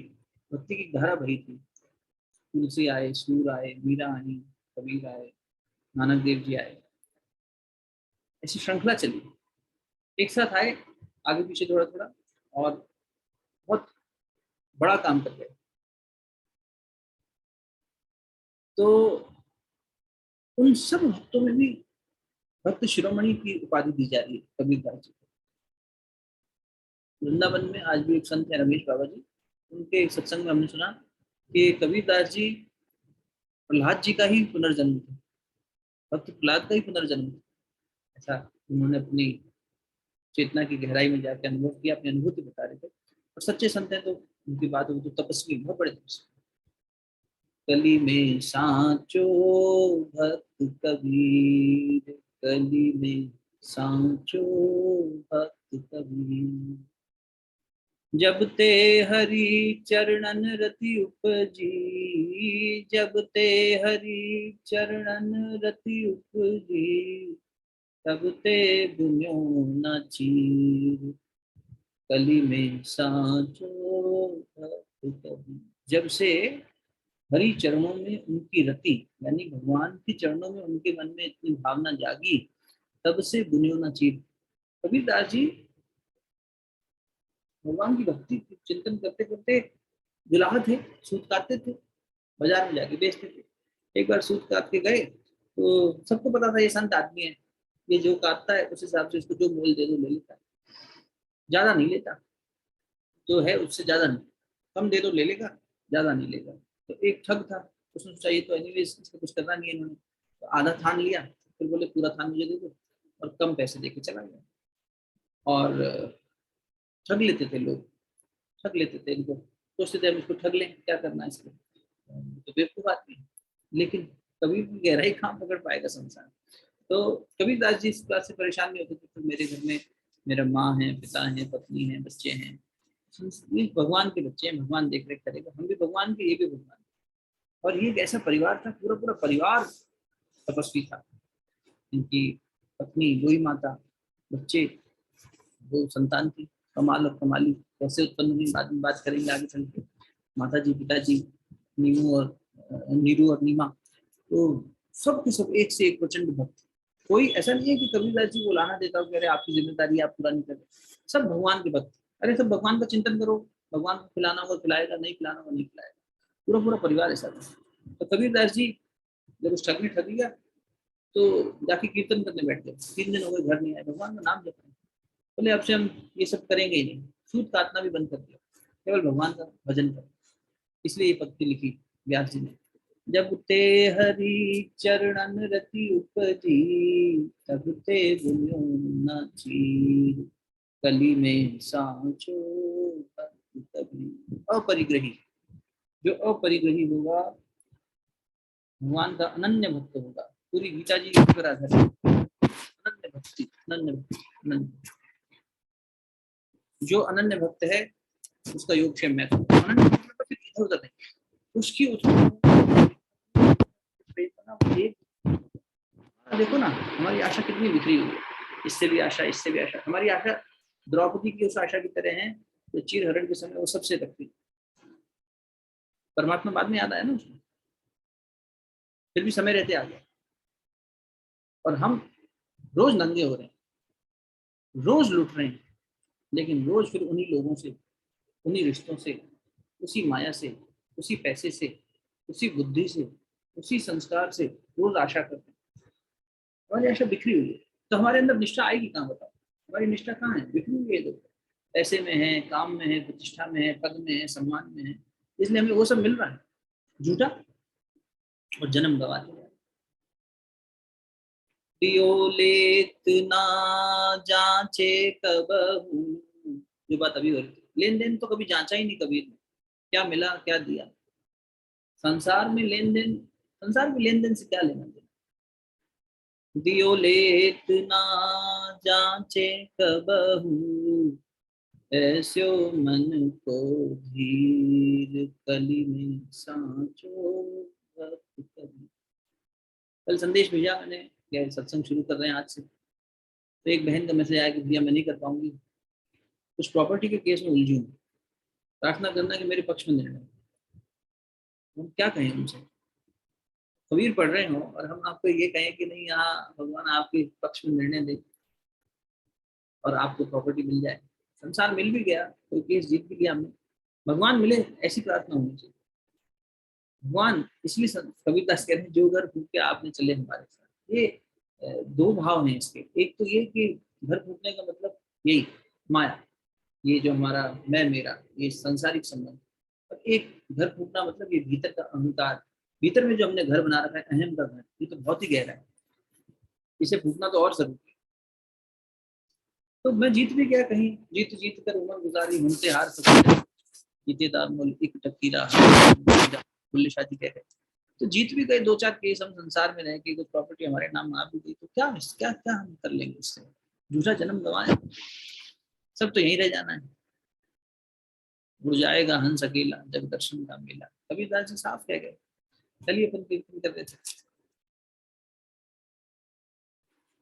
भक्ति की धारा बही थी। तुलसी आए, सूर आए, मीरा आई, कबीर आए, नानक देव जी आए, ऐसी श्रृंखला चली, एक साथ आए, आगे पीछे थोड़ा थोड़ा, और बहुत बड़ा काम कर गए। तो उन सब भक्तों में भी भक्त शिरोमणि की उपाधि दी जा रही है कबीरदास जी को। वृंदावन में आज भी एक संत है रमेश बाबा जी, उनके एक सत्संग में हमने सुना कि कबीरदास जी प्रहलाद जी का ही पुनर्जन्म था, भक्त प्रहलाद का ही पुनर्जन्म था। ऐसा उन्होंने अपनी चेतना की गहराई में जाकर अनुभव किया, अपनी अनुभूति बता रहे थे। और सच्चे संत हैं तो उनकी बात हो, तो तपस्वी, बहुत बड़े तपस्वी। कली में सांचो भक्त कबीर, कली में सांचो भक्त कबीर, जब ते हरि चरणन रति उपजी, जब ते हरि चरणन रति उपजी, तब ते बुन्यो न चीर। कली में सांचो भक्त कबीर। जब से हरि चरणों में उनकी रति, यानी भगवान के चरणों में उनके मन में इतनी भावना जागी, तब से बुनियो न चीर। कबीरदास जी भगवान की भक्ति चिंतन करते करते जुलाहा थे, सूत काटते थे, बाजार में जाके बेचते थे। एक बार सूत काट के गए तो सबको पता था ये संत आदमी है, ये जो काटता है उस हिसाब से इसको जो मोल दे दो ले लेता है, ज्यादा नहीं लेता, जो है उससे ज्यादा नहीं, कम दे दो ले लेगा, ज्यादा नहीं लेगा। तो एक ठग था, उसने सोचा ये तो एनीवेज इसको कुछ करना नहीं है इन्होंने, तो आधा थान लिया, फिर बोले पूरा थान मुझे दे दो, और कम पैसे देके चला गया। और ठग लेते थे लोग, ठग लेते थे इनको, सोचते थे हम इसको ठग लें, क्या करना है इसको, तो बेवकूफ आदमी है। लेकिन कबीर की गहराई कहाँ पकड़ पाएगा संसार। तो कबीरदास जी इस बात से परेशान नहीं होते थे, तो मेरे घर में मेरा माँ है, पिता है, पत्नी है, बच्चे हैं, ये भगवान के बच्चे हैं, भगवान देख रेख करेगा, हम भी भगवान के, ये भी भगवान। और ये एक ऐसा परिवार था, पूरा पूरा परिवार तपस्वी था। इनकी पत्नी लोई माता, बच्चे, दो संतान थी, कमाल और कमाली कैसे उत्पन्न हुई बाद में बात करेंगे आगे चल के। माता जी, पिताजी, नीमू और नीरू और नीमा, तो सब के सब एक से एक प्रचंड भक्त। कोई ऐसा नहीं है कि कबीरदास जी को लाना देता हो कि अरे आपकी जिम्मेदारी आप पूरा नहीं कर रहे, सब भगवान के भक्त। अरे सब भगवान का चिंतन करो, भगवान को खिलाना होगा खिलाएगा, नहीं खिलाना होगा नहीं खिलाएगा, पूरा पूरा परिवार ऐसा था। तो कबीरदास जी जब उस ठग ने ठग लिया तो जाके कीर्तन करने बैठ गए, 3 दिन हो गए घर नहीं आए, भगवान का नाम जप रहे हैं। बोले अब से हम ये सब करेंगे ही नहीं, सूद काटना भी बंद कर दिया, केवल भगवान का भजन करें। इसलिए ये पंक्ति लिखी व्यास जी ने, जब ते हरि चरणन रति उपजी, तब ते बुनियो न चीर। कली में सांचो भक्त कबीर। अपरिग्रही, जो अपरिग्रही होगा, भगवान का अनन्य भक्त होगा, पूरी गीता जी इस पर आधारित है। अनन्य भक्ति, अनन्य भक्ति, अनन्य, जो अनन्य भक्त है उसका योगक्षेम मैं करूँ। अनन्य भक्त मतलब फिर इधर उधर नहीं, उसकी देखो ना हमारी आशा कितनी बिखरी हुई है, इससे भी आशा, इससे भी आशा। हमारी आशा द्रौपदी की उस आशा की तरह है जो चीर हरण के समय वो सबसे रखती, परमात्मा बाद में याद आया ना उसमें, फिर भी समय रहते आ गया। और हम रोज नंगे हो रहे हैं, रोज लुट रहे हैं, लेकिन रोज फिर उन्हीं लोगों से, उन्हीं रिश्तों से, उसी माया से, उसी पैसे से, उसी बुद्धि से, उसी संस्कार से रोज आशा करते हैं। हमारी आशा बिखरी हुई है, तो हमारे अंदर निष्ठा आएगी कहाँ बताओ? हमारी निष्ठा कहाँ है? बिखरी हुई है। तो पैसे में है, काम में है, प्रतिष्ठा में है, पद में है, सम्मान में है, इसलिए हमें वो सब मिल रहा है झूठा, और जन्म गवाते हैं। दियो लेत ना जांचे कबहू, जो बात अभी हो रही थी, लेन देन तो कभी जांचा ही नहीं कबीर ने, क्या मिला क्या दिया। संसार में लेन देन, संसार के लेन देन से क्या लेना देना। दियो लेत ना जांचे कबहू, ऐस्यो मन को धीर। कली में सांचो भक्त कबीर। कल संदेश भेजा मैंने, क्या सत्संग शुरू कर रहे हैं आज से, तो एक बहन का मैसेज आया कि भैया मैं नहीं कर पाऊंगी, कुछ प्रॉपर्टी के केस में उलझी हूँ, प्रार्थना करना कि मेरे पक्ष में निर्णय। हम क्या कहें उनसे? कबीर पढ़ रहे हो और हम आपको ये कहें कि नहीं यहाँ भगवान आपके पक्ष में निर्णय दे और आपको प्रॉपर्टी मिल जाए। संसार मिल भी गया, कोई केस जीत भी लिया हमने, भगवान मिले ऐसी प्रार्थना होनी चाहिए। भगवान, इसलिए कबीरदास कह रहे हैं जो घर फूक के आपने चले हमारे साथ। ये दो भाव हैं इसके, एक तो ये कि घर फूकने का मतलब यही माया, ये जो हमारा मैं मेरा ये सांसारिक संबंध, और एक घर फूकना मतलब ये भीतर का अहंकार, भीतर में जो हमने घर बना रखा है अहम का घर, ये तो बहुत ही गहरा है, इसे फूकना तो और जरूरी है। तो मैं जीत भी गया कहीं, जीत जीत कर उम्र गुजारी, हमसे हार सकते जीतेदार मुल्क एक टकीरा बुल्ले शादी कह रहे। तो जीत भी गए 2-4 केस हम संसार में रह के, कुछ प्रॉपर्टी हमारे नाम आ भी गई, तो क्या क्या क्या हम कर लेंगे इससे? झूठा जन्म गंवाए, सब तो यहीं रह जाना है। उड़ जाएगा हंस अकेला जब दर्शन का मेला, कबीरदास जी साफ कह गए। चलिए अपन कीर्तन कर रहे थे।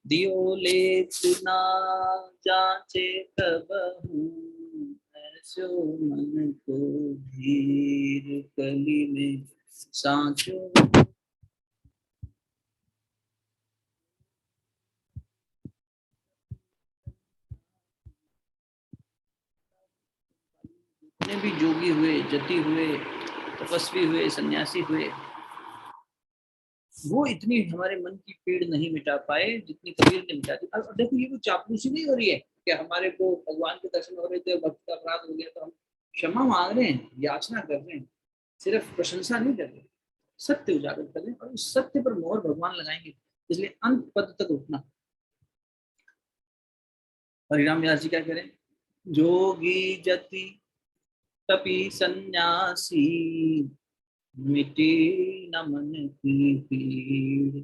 दियो लेत ना जांचे कबहू, सो मन को धीर कली में सांचो। जितने भी जोगी हुए, जति हुए, तपस्वी हुए, सन्यासी हुए, वो इतनी हमारे मन की पीड़ नहीं मिटा पाए जितनी कबीर ने मिटा दी। अब देखो ये कोई चापलूसी नहीं हो रही है कि हमारे को भगवान के दर्शन हो रहे थे, भक्त का अपराध हो गया तो हम क्षमा मांग रहे हैं, याचना कर रहे हैं, सिर्फ प्रशंसा नहीं कर रहे, सत्य उजागर कर रहे हैं और उस सत्य पर मोहर भगवान लगाएंगे। इसलिए अंत पद तक उठना। हरिराम व्यास जी क्या कह रहे हैं? जोगी जति तपी सन्यासी, मिटी न मन की पीड़,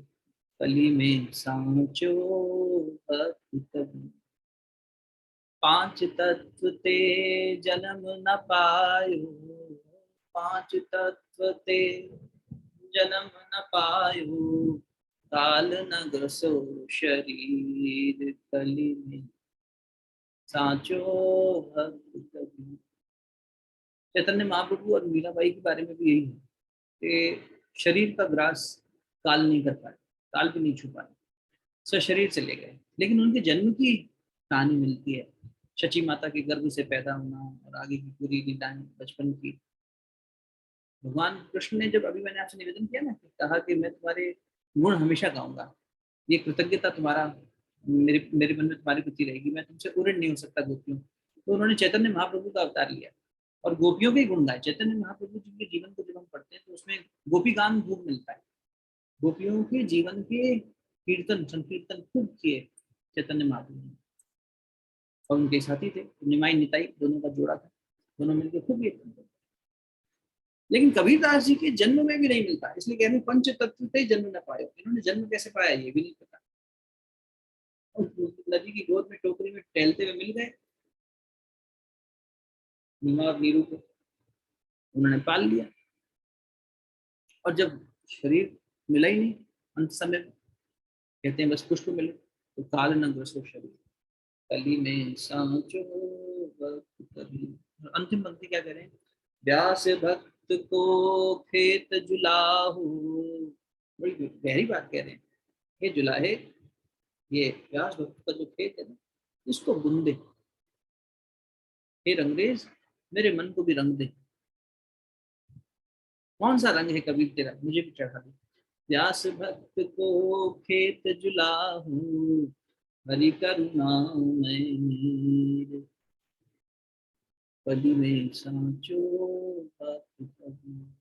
कली में सांचो भक्त कबीर। पांच तत्व ते जन्म न पायो, पांच तत्व ते जन्म न पायो, काल न ग्रसो शरीर, कली में सांचो भक्त कबीर। चैतन्य महाप्रभु और मीराबाई के बारे में भी यही है कि शरीर का ग्रास काल नहीं कर पाए, काल भी नहीं छुपाए, शरीर चले गए, लेकिन उनके जन्म की कहानी मिलती है। शची माता के गर्भ से पैदा होना और आगे की पूरी लीलाएं बचपन की। भगवान कृष्ण ने जब, अभी मैंने आपसे निवेदन किया ना, कहा कि मैं तुम्हारे गुण हमेशा गाऊंगा, ये कृतज्ञता तुम्हारा मेरे मेरे मन में तुम्हारी प्रति रहेगी, मैं तुमसे उऋण नहीं हो सकता गोपियों। तो उन्होंने चैतन्य महाप्रभु का अवतार लिया और गोपियों के गुण गाए। चैतन्य महाप्रभु जी के जीवन को जब हम पढ़ते हैं तो उसमें गोपी गान खूब मिलता है। गोपियों के जीवन के कीर्तन संकीर्तन खूब किए चैतन्य महाप्रभु ने। और उनके साथी थे निमाई निताई, दोनों का जोड़ा था, दोनों मिलकर खूब ये काम करते। लेकिन कबीरदास जी के जन्म में भी नहीं मिलता, इसलिए कहते हैं पंच तत्व से जन्म न पाए। इन्होंने जन्म कैसे पाया ये भी नहीं पता। नदी की गोद में टोकरी में टहलते हुए मिल गए नीमा और नीरू को, उन्होंने पाल लिया। और जब शरीर मिला ही नहीं अंत समय में, कहते हैं बस पुष्प मिले तो काल न ग्रसो शरीर, कली में सांचो भक्त कबीर। अंतिम पंक्ति क्या कह रहे हैं? व्यास भक्त को खेत जुलाहू, बड़ी गहरी बात कह रहे हैं। हे जुलाहे, ये व्यास भक्त का जो खेत है ना, इसको बुन दे। हे रंगरेज, मेरे मन को भी रंग दे। कौन सा रंग है कबीर तेरा, मुझे भी चढ़ा दे। व्यास भक्त को खेत जुलाहू, हरि करुणा में नीर, कली में सांचो भक्त कबीर।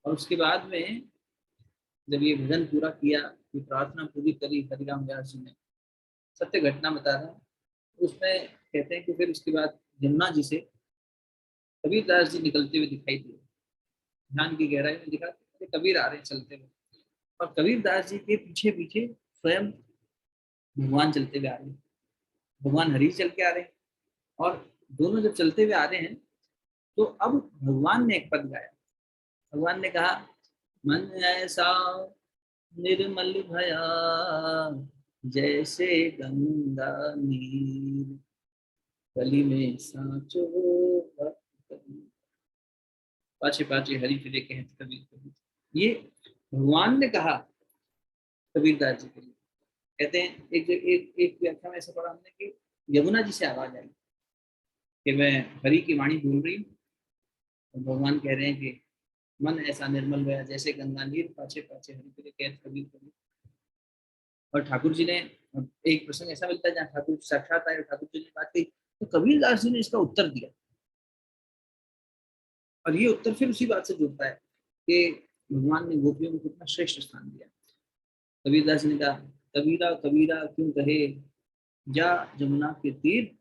और उसके बाद में जब ये भजन पूरा किया, ये प्रार्थना पूरी करी हरिराम व्यास जी ने, सत्य घटना बता रहा हूँ। उसमें कहते हैं कि फिर उसके बाद यमुना जी से कबीरदास जी निकलते हुए दिखाई दिए। ध्यान की गहराई में दिखा कबीर आ रहे हैं चलते हुए, और कबीरदास जी के पीछे पीछे स्वयं भगवान चलते हुए आ रहे हैं, भगवान हरि चल के आ रहे हैं। और दोनों जब चलते हुए आ रहे हैं तो अब भगवान ने एक पद गाया। भगवान ने कहा, मन ऐसा निर्मल भया, जैसे गंगा नीर, कली में सांचो भक्त कबीर। पाछे पाछे हरि फिरे कहत कबीर कबीर। ये भगवान ने कहा कबीरदास जी के लिए। कहते हैं एक एक एक व्याख्या में ऐसा पढ़ा हमने कि यमुना जी से आवाज आई कि मैं हरि की वाणी बोल रही हूँ, और भगवान कह रहे हैं कि मन ऐसा निर्मल गया जैसे गंगा नीर, पाछे पाछे हरि फिरे कहत कबीर कबीर। और ठाकुर जी ने, एक प्रसंग ऐसा मिलता है जहाँ ठाकुर साक्षात आए और ठाकुर जी ने बात कही तो कबीरदास जी ने इसका उत्तर दिया। और ये उत्तर फिर उसी बात से जुड़ता है कि भगवान ने गोपियों को कितना श्रेष्ठ स्थान दिया। कबीरदास जी ने कहा, कबीरा कबीरा क्यों कहे, जा जमुना के तीर,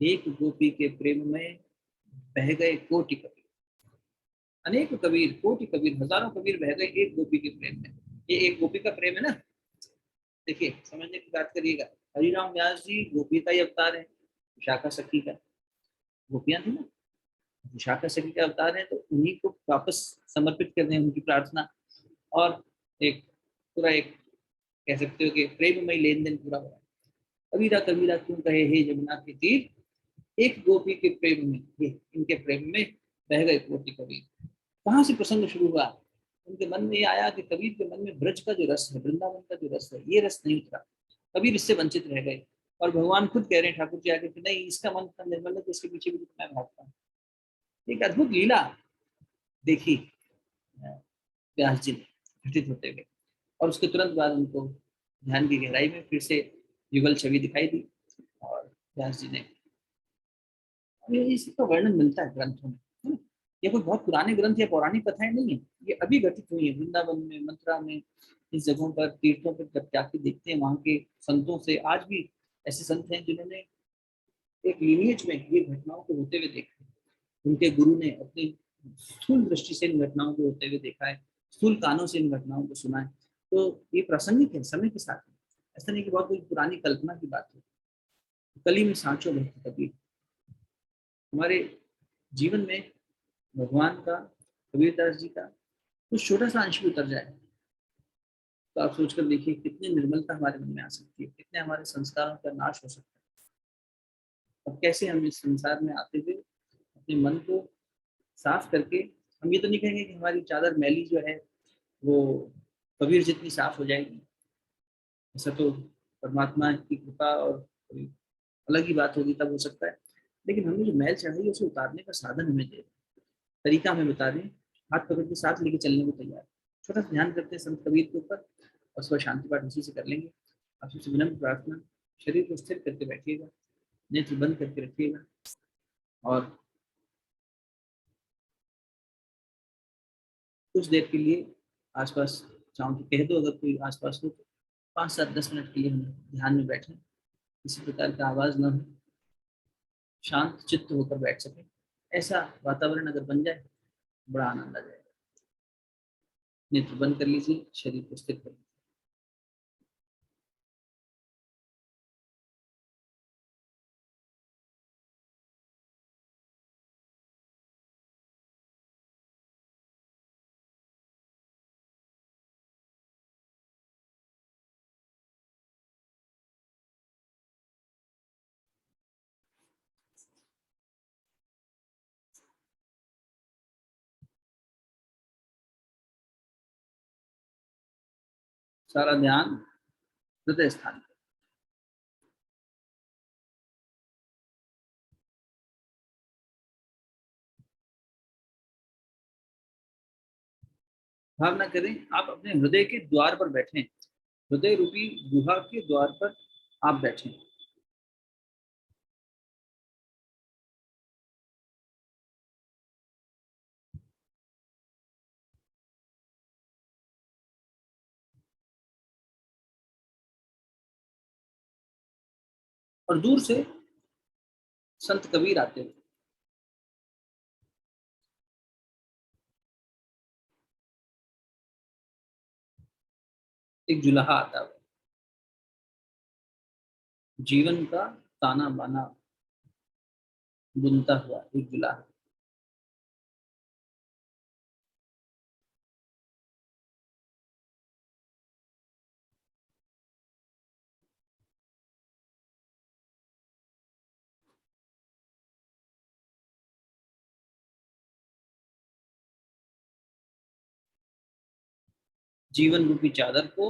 एक गोपी के प्रेम में बह गए कोटि कबीर। अनेक कबीर, कोटि कबीर, हजारों कबीर बह गए एक गोपी के प्रेम में। ये एक गोपी का प्रेम है ना, देखिए समझने की बात करिएगा। हरिराम व्यास जी गोपी का ही अवतार है, विशाखा सखी का, गोपियां थी ना, विशाखा सखी का अवतार है, तो उन्हीं को वापस समर्पित कर दें उनकी प्रार्थना। और एक पूरा एक कह सकते हो कि प्रेममय लेन देन पूरा हुआ। कबीरा कबीरा क्यों कहे हे जमुना के तीर, एक गोपी के प्रेम में, ये इनके प्रेम में बह गए कोटि कबीर। कहाँ से प्रसंग शुरू हुआ? उनके मन में ये आया कि कबीर के मन में ब्रज का जो रस है, वृंदावन का जो रस है, ये रस नहीं उतरा, कबीर इससे वंचित रह गए। और भगवान खुद कह रहे हैं ठाकुर जी आके कि नहीं, इसका मन इतना निर्मल है तो इसके पीछे भी तो मैं भागता हूँ। एक अद्भुत लीला देखी व्यास जी ने घटित होते हुए, और उसके तुरंत बाद उनको ध्यान की गहराई में फिर से युगल छवि दिखाई दी, और व्यास जी ने, इसका वर्णन मिलता है ग्रंथों में, है ना? ये कोई बहुत पुराने ग्रंथ या पौराणिक कथाएं नहीं है, ये अभी घटित हुई है वृंदावन में, मथुरा में, इस जगहों पर, तीर्थों पर जब जाके देखते हैं वहां के संतों से। आज भी ऐसे संत हैं जिन्होंने एक लीनियज में ये घटनाओं को होते हुए देखा है। उनके गुरु ने अपनी स्थूल दृष्टि से इन घटनाओं को होते हुए देखा है, स्थूल कानों से इन घटनाओं को सुना है। तो ये प्रासंगिक है समय के साथ। ऐसा नहीं कि बहुत कोई पुरानी कल्पना की बात है। कली में सांचो भक्त कबीर, हमारे जीवन में भगवान का, कबीरदास जी का कुछ छोटा सा अंश भी उतर जाए तो आप सोचकर देखिए कितनी निर्मलता हमारे मन में आ सकती है, कितने हमारे संस्कारों का नाश हो सकता है, और कैसे हम इस संसार में आते हुए अपने मन को साफ करके, हम ये तो नहीं कहेंगे कि हमारी चादर मैली जो है वो कबीर जितनी साफ हो जाएगी, ऐसा तो परमात्मा की कृपा और कोई अलग ही बात होगी तब हो सकता है। लेकिन हमें जो मैल चढ़ाई है उसे उतारने का साधन हमें दे, तरीका हमें बता दें, हाथ पकड़ के साथ लेके चलने को तैयार। छोटा सा ध्यान करते हैं संत कबीर के ऊपर, और सुबह शांति पाठ उसी से कर लेंगे। आप सबसे विनम्र प्रार्थना, शरीर को स्थिर करके बैठिएगा, नेत्र बंद करके रखिएगा, और कुछ देर के लिए आसपास चाहो तो कह दो, अगर कोई आसपास हो तो 5 7 10 मिनट के लिए हम ध्यान में बैठें, किसी प्रकार का आवाज ना हो, शांत चित्त होकर बैठ सके, ऐसा वातावरण अगर बन जाए बड़ा आनंद आ जाएगा। नेत्र बंद कर लीजिए, शरीर को स्थिर कर लीजिए। सारा ध्यान हृदय स्थान, भावना करें आप अपने हृदय के द्वार पर बैठे, हृदय रूपी गुहा के द्वार पर आप बैठे, और दूर से संत कबीर आते हुए, एक जुलाहा आता हुआ, जीवन का ताना बाना बुनता हुआ एक जुलाहा। जीवन रूपी चादर को,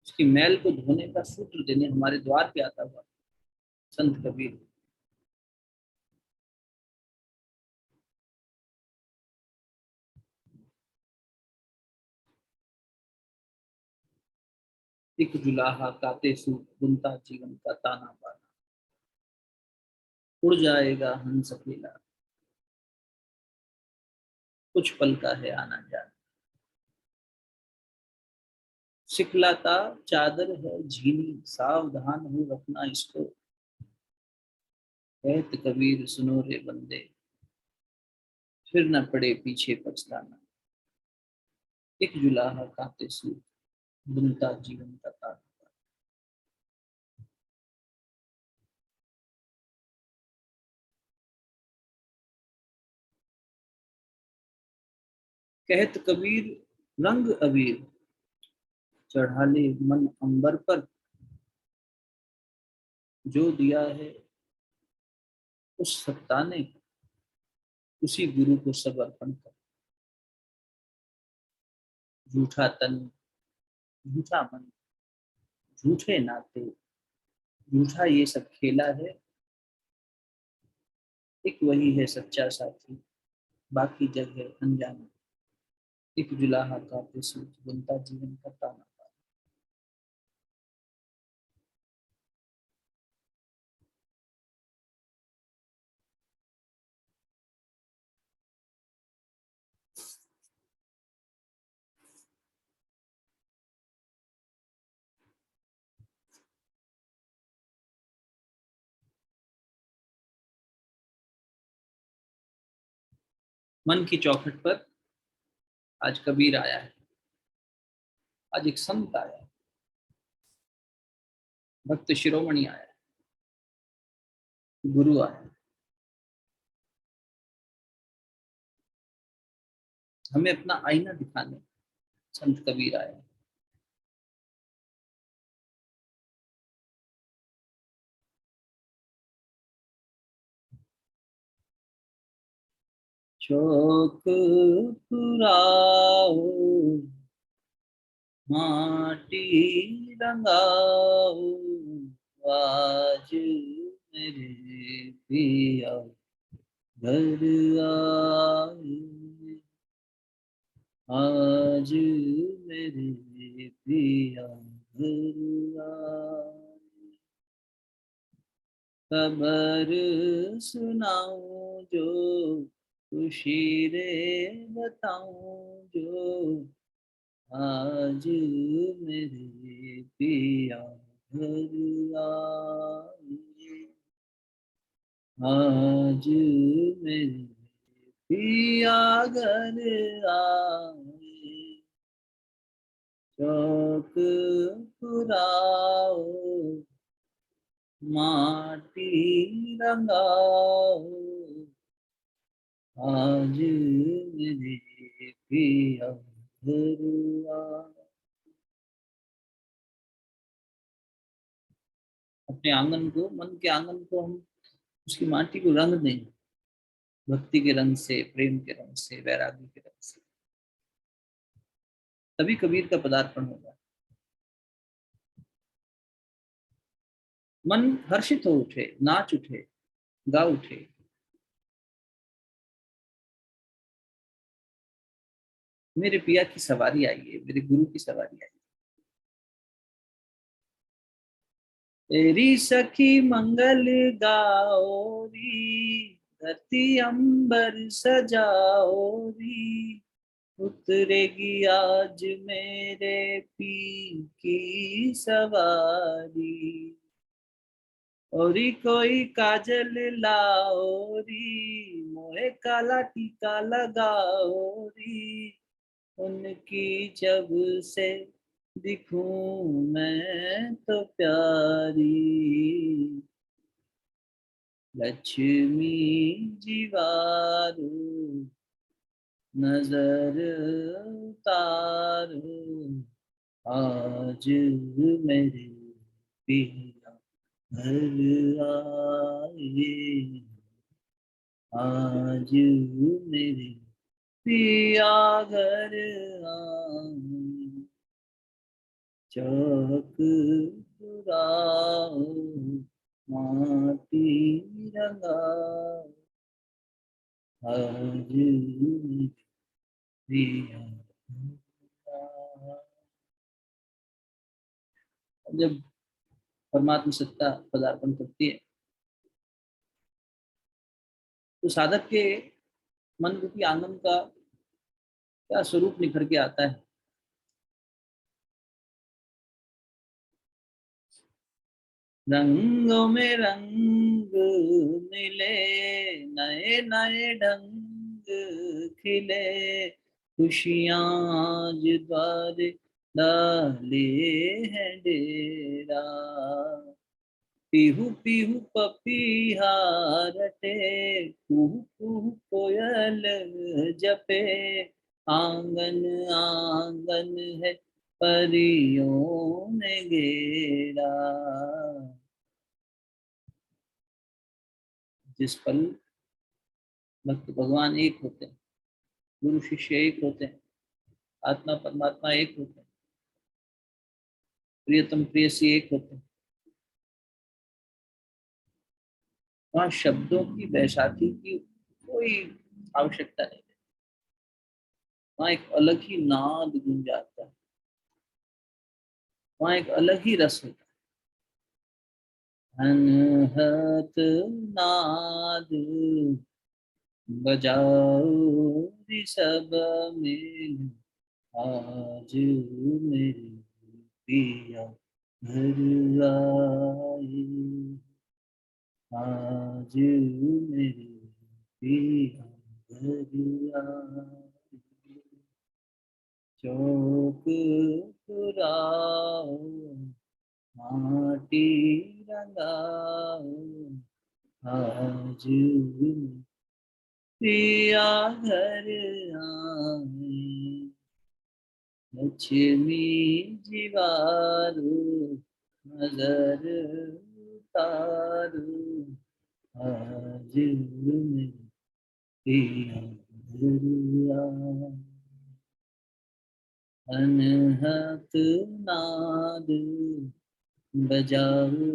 उसकी मैल को धोने का सूत्र देने हमारे द्वार पे आता हुआ संत कबीर। एक जुलाहा काते सूत बुनता जीवन का ताना बाना, उड़ जाएगा हंस अकेला, कुछ पल का है आना जाना, सिखलाता चादर है झीनी, सावधान हो रखना इसको, कहत कबीर सुनो रे बंदे, फिर न पड़े पीछे पछताना। एक जुलाहा काते सूत बुनता जीवन का ताना, कहत कबीर रंग अबीर, चढ़ा ले मन अंबर पर, जो दिया है उस सत्ता ने, उसी गुरु को सब अर्पण कर। झूठा तन, झूठा मन, झूठे नाते, झूठा ये सब खेला है। एक वही है सच्चा साथी, बाकी जग है अनजाना। एक जुलाहा का प्रसूत बनता जीवन का ताना। मन की चौखट पर आज कबीर आया है, आज एक संत आया है, भक्त शिरोमणि आया है, गुरु आया है। हमें अपना आईना दिखाने संत कबीर आया है। चौक पुराओ, माटी रंगाओ, आज मेरे पिया घर आए। आज मेरे पिया घर आए। खबर सुनाऊं जो, खुशी रे बताऊं जो, आज मेरे पिया घर आए। आज मेरे पिया घर आए। चौक पुराओ, माटी रंगाओ, आज मेरे पिया घर आए। अपने आंगन को, मन के आंगन को हम उसकी माटी को रंग दें, भक्ति के रंग से, प्रेम के रंग से, वैराग्य के रंग से। तभी कबीर का पदार्पण होगा। मन हर्षित हो उठे, नाच उठे, गा उठे। मेरे पिया की सवारी आई है, मेरे गुरु की सवारी आई है। तेरी सखी मंगल गाओ री, धरती अंबर सजाओ री। उतरेगी आज मेरे पी की सवारी। औरी कोई काजल लाओ री, मोहे काला टीका लगाओ री। उनकी जब से दिखूं मैं तो प्यारी। लक्ष्मी जीवारू, नजर उतारो, आज मेरे पिया घर आए। आज मेरे पिया घर आए। चौक पुराओ, माटी रंगाओ, आज मेरे पिया घर आए। जब परमात्मा सत्ता पदार्पण करती है तो साधक के मन रूपी आंगन का क्या स्वरूप निखर के आता है। रंगों में रंग मिले, नए नए ढंग खिले। खुशियां आज द्वार डाले हैं डेरा। पीहू पीहू पपीहा रटे, कुहू कुहू कोयल जपे। आंगन आंगन है परियों ने घेरा। जिस पल भक्त भगवान एक होते हैं, गुरु शिष्य एक होते हैं, आत्मा परमात्मा एक होते हैं, प्रियतम प्रेयसी एक होते हैं, वहाँ शब्दों की बैसाखी की कोई आवश्यकता नहीं। वहाँ एक अलग ही नाद गूंज जाता है, वहाँ एक अलग ही रस होता है। अनहत नाद बजाओ रे सब में, आज मेरे पिया घर आए, आज मेरे पिया घर आए, चौक पुराओ माटी रंगाओ, आज पिया घर आए, लक्ष्मी जीवारू नजर उतारू, आज मेरे पिया घर आए, अनहत नाद बजाओ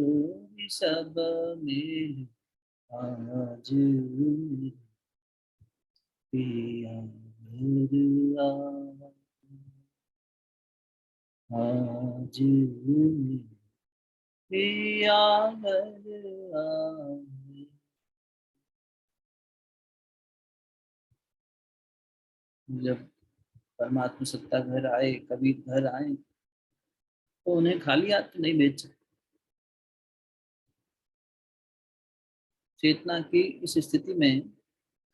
सब में, आज मेरे पिया घर आए, आज मेरे पिया घर आए। जब परमात्मा सत्ता घर आए, कबीर घर आए, तो उन्हें खाली हाथ तो नहीं भेज सकते। चेतना की इस स्थिति में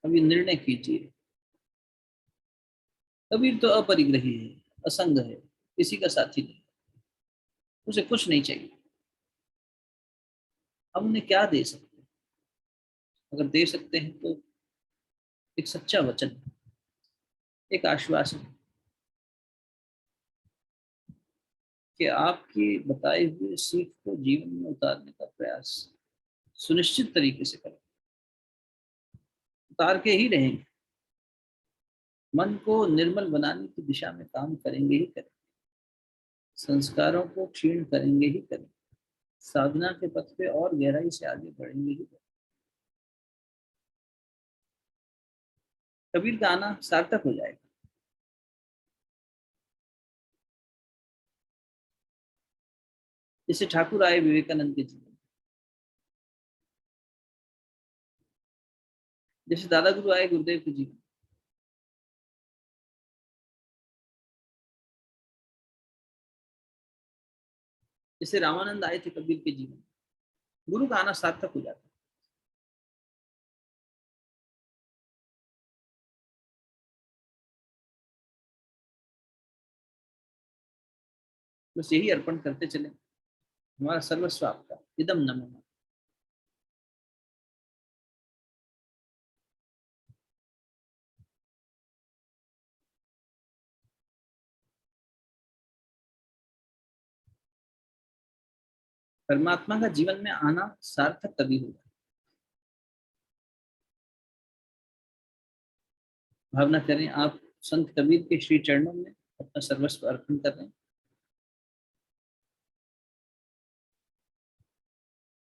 कभी निर्णय कीजिए। कबीर तो अपरिग्रही है, असंग है, किसी का साथी नहीं, उसे कुछ नहीं चाहिए। हम उन्हें क्या दे सकते हैं? अगर दे सकते हैं तो एक सच्चा वचन, एक आश्वासन कि आपकी बताई हुई सीख को जीवन में उतारने का प्रयास सुनिश्चित तरीके से करें, उतार के ही रहेंगे, मन को निर्मल बनाने की दिशा में काम करेंगे ही करेंगे, संस्कारों को क्षीण करेंगे ही करेंगे, साधना के पथ पे और गहराई से आगे बढ़ेंगे ही बढ़ेंगे। कबीर का आना सार्थक हो जाएगा। जैसे ठाकुर आए विवेकानंद के जीवन, जैसे दादा गुरु आए गुरुदेव के जीवन, जैसे रामानंद आए थे कबीर के जीवन, गुरु का आना सार्थक हो जाता है। बस यही अर्पण करते चले, हमारा सर्वस्व आपका, इदम नमः। परमात्मा का जीवन में आना सार्थक तभी होगा, भावना करें आप संत कबीर के श्री चरणों में अपना सर्वस्व अर्पण कर रहे हैं,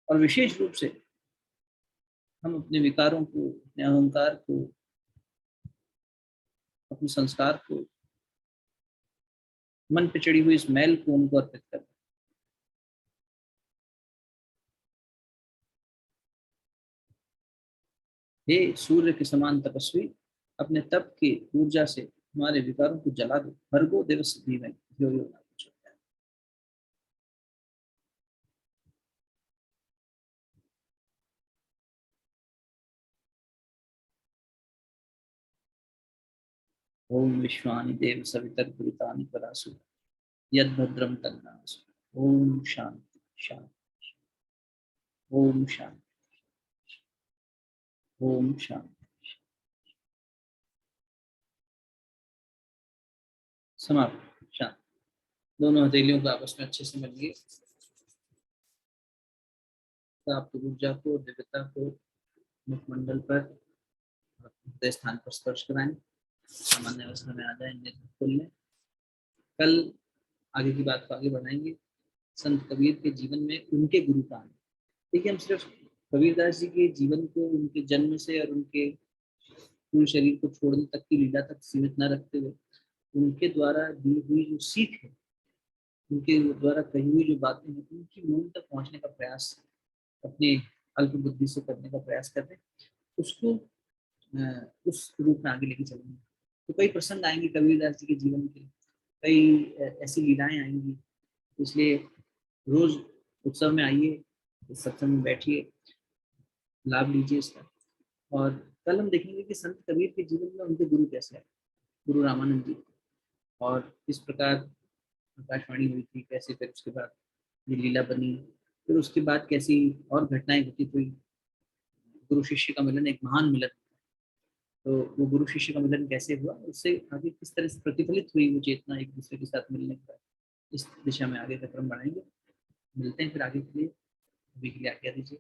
और विशेष रूप से हम अपने विकारों को, अपने अहंकार को, अपने संस्कार को, मन पे चढ़ी हुई इस मैल को उनको अर्पित कर रहे हैं। हे सूर्य के समान तपस्वी, अपने तप की ऊर्जा से हमारे विकारों को जला दो। भर्गो दिवस धीमहि धियो यो न प्रचोदयात्। ओम विश्वानि देव सवितर्पुरितानि परासु यद भद्रम तन्नासु। ओम शांति शांति, ओम शांति, ओम शांति। समाप्त। शांति। दोनों हथेलियों को आपस में अच्छे से मिलिए, प्राप्त ऊर्जा को, दिव्यता को मुखमंडल पर हृदय स्थान पर स्पर्श कराएं, सामान्य अवस्था में आ जाए, नेत्र खोल लें। कल आगे की बात को आगे बढ़ाएंगे, संत कबीर के जीवन में उनके गुरु का आना। देखिए, हम सिर्फ कबीरदास जी के जीवन को उनके जन्म से और उनके पूरे शरीर को छोड़ने तक की लीला तक सीमित न रखते हुए उनके द्वारा दी हुई जो सीख है, उनके द्वारा कही हुई जो बातें हैं, उनकी मूल तक पहुंचने का प्रयास अपने अल्प बुद्धि से करने का प्रयास करते हैं, उसको उस रूप में आगे लेके चलेंगे। तो कई प्रसंग आएंगे कबीरदास जी के जीवन के, कई ऐसी लीलाएं आएंगी, इसलिए रोज उत्सव में आइए, सत्संग में बैठिए, लाभ लीजिए इसका। और कल हम देखेंगे कि संत कबीर के जीवन में उनके गुरु कैसे आए, गुरु रामानंद जी, और किस प्रकार आकाशवाणी हुई थी, कैसे फिर उसके बाद ये लीला बनी, फिर उसके बाद कैसी और घटनाएं घटित हुई। गुरु शिष्य का मिलन एक महान मिलन, तो वो गुरु शिष्य का मिलन कैसे हुआ, उससे आगे किस तरह से प्रतिफलित हुई वो चेतना एक दूसरे के साथ मिलने का, इस दिशा में आगे का क्रम बढ़ाएंगे। मिलते हैं फिर आगे के लिए, अभी के लिए आज्ञा दीजिए।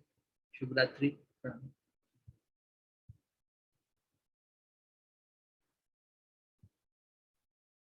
शुभ रात्रि, प्रणाम।